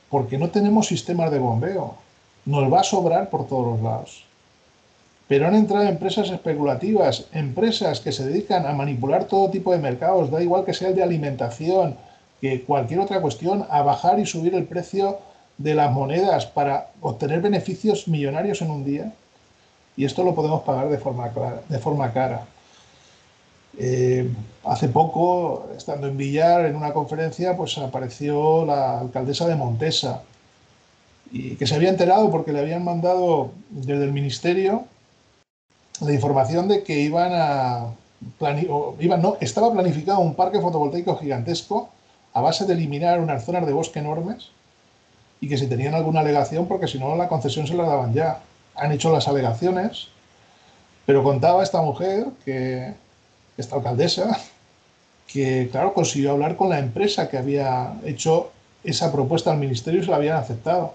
B: porque no tenemos sistemas de bombeo. Nos va a sobrar por todos los lados. Pero han entrado empresas especulativas, empresas que se dedican a manipular todo tipo de mercados, da igual que sea el de alimentación, que cualquier otra cuestión, a bajar y subir el precio de las monedas para obtener beneficios millonarios en un día. Y esto lo podemos pagar de forma cara. Hace poco, estando en Villar, en una conferencia, pues apareció la alcaldesa de Montesa, y que se había enterado porque le habían mandado desde el ministerio la información de que estaba planificado un parque fotovoltaico gigantesco a base de eliminar unas zonas de bosque enormes, y que si tenían alguna alegación, porque si no la concesión se la daban ya. Han hecho las alegaciones, pero contaba esta mujer, esta alcaldesa, que claro, consiguió hablar con la empresa que había hecho esa propuesta al ministerio y se la habían aceptado.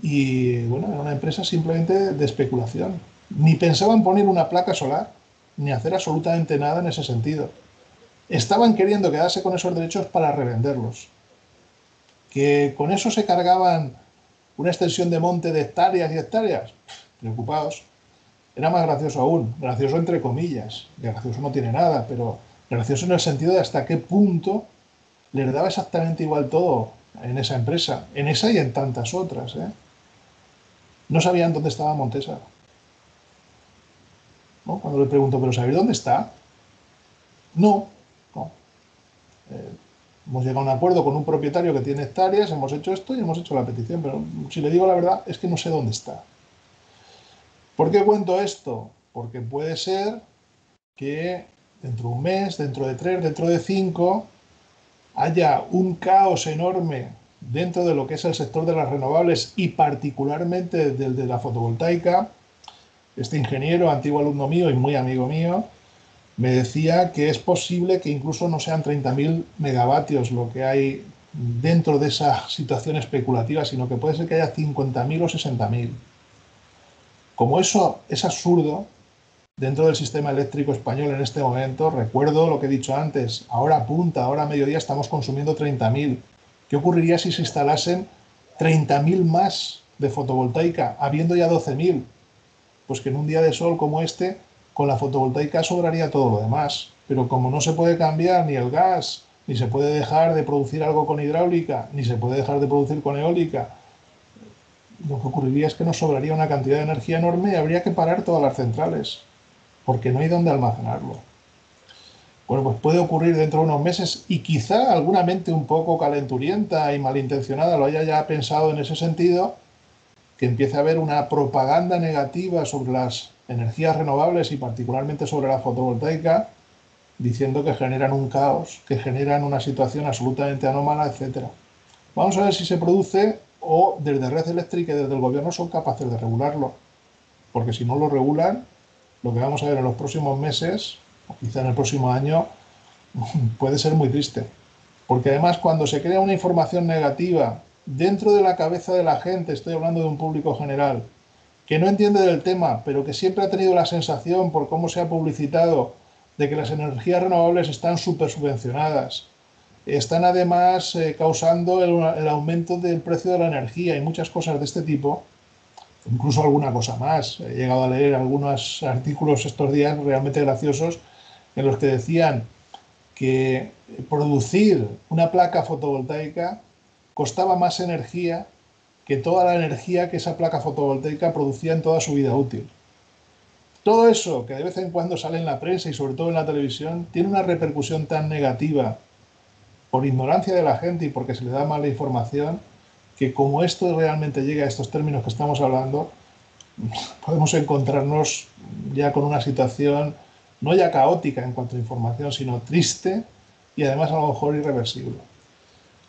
B: Y bueno, era una empresa simplemente de especulación. Ni pensaban poner una placa solar, ni hacer absolutamente nada en ese sentido. Estaban queriendo quedarse con esos derechos para revenderlos. que con eso se cargaban una extensión de monte de hectáreas y hectáreas. Preocupados. Era más gracioso aún, gracioso entre comillas, gracioso no tiene nada, pero gracioso en el sentido de hasta qué punto les daba exactamente igual todo en esa empresa, en esa y en tantas otras. No sabían dónde estaba Montesa, ¿no? Cuando le pregunto, ¿pero sabéis dónde está? No, no. Hemos llegado a un acuerdo con un propietario que tiene hectáreas, hemos hecho esto y hemos hecho la petición, pero si le digo la verdad es que no sé dónde está. ¿Por qué cuento esto? Porque puede ser que dentro de un mes, dentro de 3, dentro de 5, haya un caos enorme dentro de lo que es el sector de las renovables y particularmente del de la fotovoltaica. Este ingeniero, antiguo alumno mío y muy amigo mío, me decía que es posible que incluso no sean 30.000 megavatios lo que hay dentro de esa situación especulativa, sino que puede ser que haya 50.000 o 60.000. Como eso es absurdo, dentro del sistema eléctrico español en este momento, recuerdo lo que he dicho antes, ahora a punta, ahora a mediodía estamos consumiendo 30.000. ¿Qué ocurriría si se instalasen 30.000 más de fotovoltaica, habiendo ya 12.000? Pues que en un día de sol como este, con la fotovoltaica sobraría todo lo demás. Pero como no se puede cambiar ni el gas, ni se puede dejar de producir algo con hidráulica, ni se puede dejar de producir con eólica, lo que ocurriría es que nos sobraría una cantidad de energía enorme y habría que parar todas las centrales, porque no hay dónde almacenarlo. Bueno, pues puede ocurrir dentro de unos meses y quizá alguna mente un poco calenturienta y malintencionada lo haya ya pensado en ese sentido, que empiece a haber una propaganda negativa sobre las energías renovables y particularmente sobre la fotovoltaica, diciendo que generan un caos, que generan una situación absolutamente anómala, etcétera. Vamos a ver si se produce o desde Red Eléctrica y desde el gobierno son capaces de regularlo, porque si no lo regulan, lo que vamos a ver en los próximos meses, o quizá en el próximo año, puede ser muy triste. Porque además cuando se crea una información negativa dentro de la cabeza de la gente, estoy hablando de un público general, que no entiende del tema, pero que siempre ha tenido la sensación por cómo se ha publicitado de que las energías renovables están súper subvencionadas, están además causando el aumento del precio de la energía y muchas cosas de este tipo, incluso alguna cosa más. He llegado a leer algunos artículos estos días realmente graciosos en los que decían que producir una placa fotovoltaica costaba más energía que toda la energía que esa placa fotovoltaica producía en toda su vida útil. Todo eso que de vez en cuando sale en la prensa y sobre todo en la televisión tiene una repercusión tan negativa por ignorancia de la gente y porque se le da mala información que como esto realmente llega a estos términos que estamos hablando, podemos encontrarnos ya con una situación no ya caótica en cuanto a información, sino triste y además a lo mejor irreversible.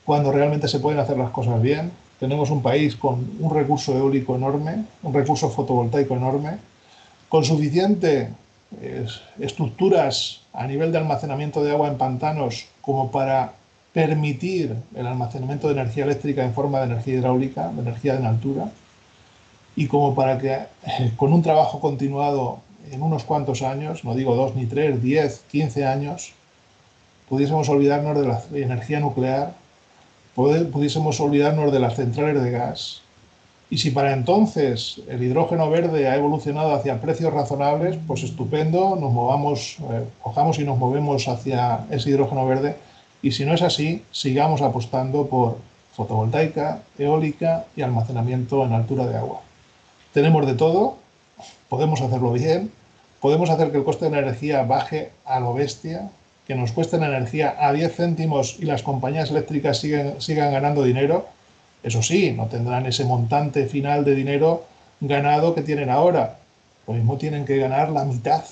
B: Cuando realmente se pueden hacer las cosas bien, tenemos un país con un recurso eólico enorme, un recurso fotovoltaico enorme, con suficiente estructuras a nivel de almacenamiento de agua en pantanos como para permitir el almacenamiento de energía eléctrica en forma de energía hidráulica, de energía en altura, y como para que con un trabajo continuado en unos cuantos años, no digo 2 ni 3, 10, 15 años, pudiésemos olvidarnos de la energía nuclear, pudiésemos olvidarnos de las centrales de gas. Y si para entonces el hidrógeno verde ha evolucionado hacia precios razonables, pues estupendo, nos movamos, cojamos y nos movemos hacia ese hidrógeno verde. Y si no es así, sigamos apostando por fotovoltaica, eólica y almacenamiento en altura de agua. Tenemos de todo, podemos hacerlo bien, podemos hacer que el coste de la energía baje a lo bestia, que nos cueste la energía a 10 céntimos y las compañías eléctricas sigan ganando dinero. Eso sí, no tendrán ese montante final de dinero ganado que tienen ahora. Lo mismo tienen que ganar la mitad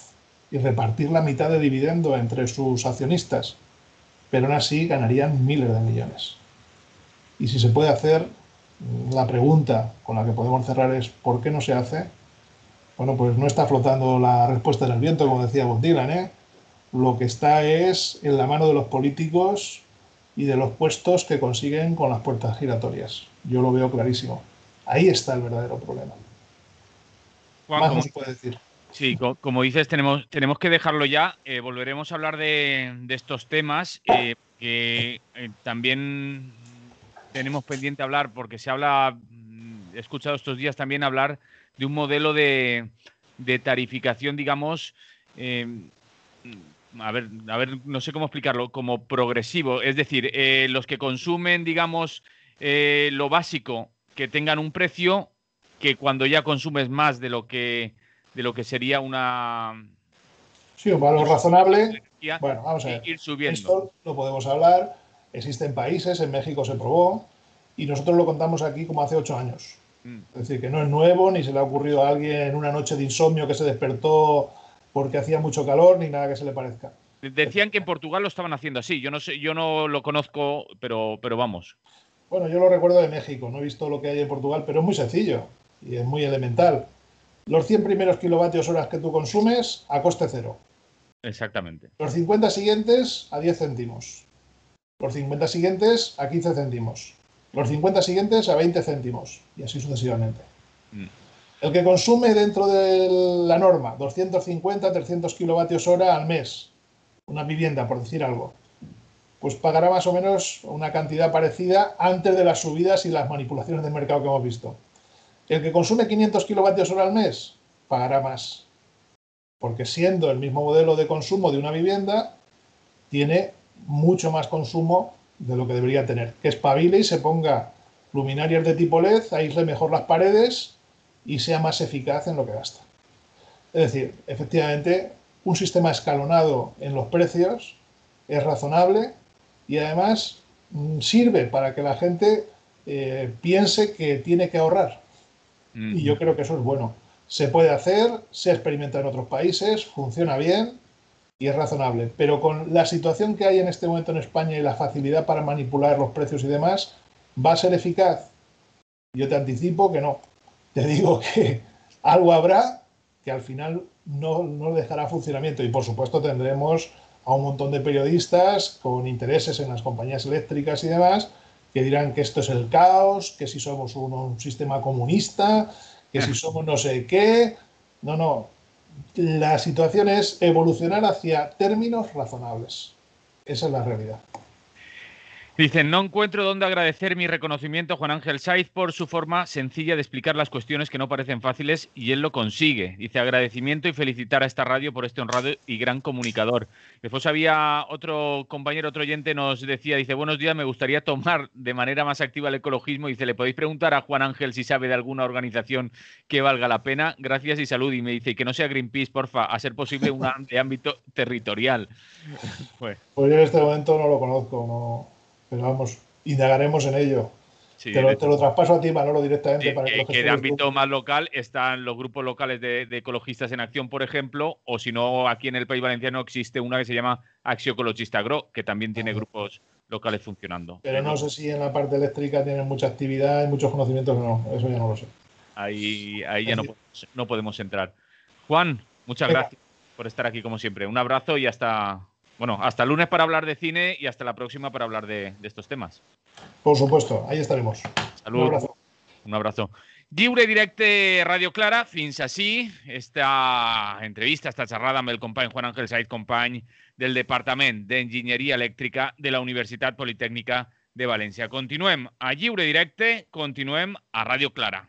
B: y repartir la mitad de dividendo entre sus accionistas, pero aún así ganarían miles de millones. Y si se puede hacer, la pregunta con la que podemos cerrar es ¿por qué no se hace? Bueno, pues no está flotando la respuesta en el viento, como decía Bob Dylan, ¿eh? Lo que está es en la mano de los políticos y de los puestos que consiguen con las puertas giratorias. Yo lo veo clarísimo. Ahí está el verdadero problema.
A: Juan,
B: Más no
A: como,
B: se puede decir.
A: sí, como dices, tenemos que dejarlo ya. Volveremos a hablar de estos temas que también tenemos pendiente hablar, porque se habla, he escuchado estos días también hablar de un modelo de tarificación, digamos, a ver, no sé cómo explicarlo, como progresivo. Es decir, los que consumen, digamos, lo básico, que tengan un precio que cuando ya consumes más de lo que sería una...
B: Sí, un valor razonable.
A: energía,
B: Bueno, vamos a ver.
A: ir subiendo.
B: Esto lo podemos hablar. Existen países, en México se probó, y nosotros lo contamos aquí como hace 8 años. Es decir, que no es nuevo, ni se le ha ocurrido a alguien en una noche de insomnio que se despertó porque hacía mucho calor, ni nada que se le parezca.
A: Decían que en Portugal lo estaban haciendo así. Yo no sé, yo no lo conozco, pero vamos.
B: Bueno, yo lo recuerdo de México, no he visto lo que hay en Portugal, pero es muy sencillo y es muy elemental. Los 100 primeros kilovatios horas que tú consumes a coste cero.
A: Exactamente.
B: Los 50 siguientes a 10 céntimos. Los 50 siguientes a 15 céntimos. Los 50 siguientes a 20 céntimos. Y así sucesivamente. El que consume dentro de la norma 250, 300 kilovatios hora al mes, una vivienda, por decir algo, pues pagará más o menos una cantidad parecida antes de las subidas y las manipulaciones del mercado que hemos visto. El que consume 500 kilovatios hora al mes pagará más, porque siendo el mismo modelo de consumo de una vivienda, tiene mucho más consumo de lo que debería tener. Que espabile y se ponga luminarias de tipo LED, aísle mejor las paredes y sea más eficaz en lo que gasta. Es decir, efectivamente, un sistema escalonado en los precios es razonable y además sirve para que la gente piense que tiene que ahorrar. Y yo creo que eso es bueno. Se puede hacer, se experimenta en otros países, funciona bien y es razonable. Pero con la situación que hay en este momento en España y la facilidad para manipular los precios y demás, ¿va a ser eficaz? Yo te anticipo que no. Te digo que algo habrá que al final no dejará funcionamiento. Y por supuesto tendremos a un montón de periodistas con intereses en las compañías eléctricas y demás que dirán que esto es el caos, que si somos un sistema comunista, que si somos no sé qué. No. La situación es evolucionar hacia términos razonables. Esa es la realidad.
A: Dicen, no encuentro dónde agradecer mi reconocimiento a Juan Ángel Saiz por su forma sencilla de explicar las cuestiones que no parecen fáciles y él lo consigue. Dice, agradecimiento y felicitar a esta radio por este honrado y gran comunicador. Después había otro compañero, otro oyente nos decía, dice, buenos días, me gustaría tomar de manera más activa el ecologismo. Dice, ¿le podéis preguntar a Juan Ángel si sabe de alguna organización que valga la pena? Gracias y salud. Y me dice, que no sea Greenpeace, porfa, a ser posible una de ámbito territorial.
B: Pues yo en este momento no lo conozco, no, pero vamos, indagaremos en ello.
A: Sí,
B: Te lo traspaso a ti, Manolo, directamente para que lo
A: que de
B: gestiones tú.
A: ámbito más local están los grupos locales de ecologistas en acción, por ejemplo, o si no, aquí en el País Valenciano existe una que se llama Acció Ecologista Agro, que también tiene grupos locales funcionando.
B: Pero no sé si en la parte eléctrica tienen mucha actividad y muchos conocimientos, no, eso ya no lo sé.
A: Ahí ya no podemos entrar. Juan, muchas
B: Venga,
A: gracias por estar aquí como siempre. Un abrazo y hasta el lunes para hablar de cine y hasta la próxima para hablar de estos temas.
B: por supuesto, ahí estaremos. Un
A: Salut.
B: abrazo.
A: Un abrazo. Lliure directe Radio Clara. Fins ací esta entrevista, esta xerrada amb el company Juan Ángel Saiz, company del Departament d'Enginyeria Elèctrica de la Universitat Politècnica de València. Continuem a Lliure Directe, continuem a Radio Clara.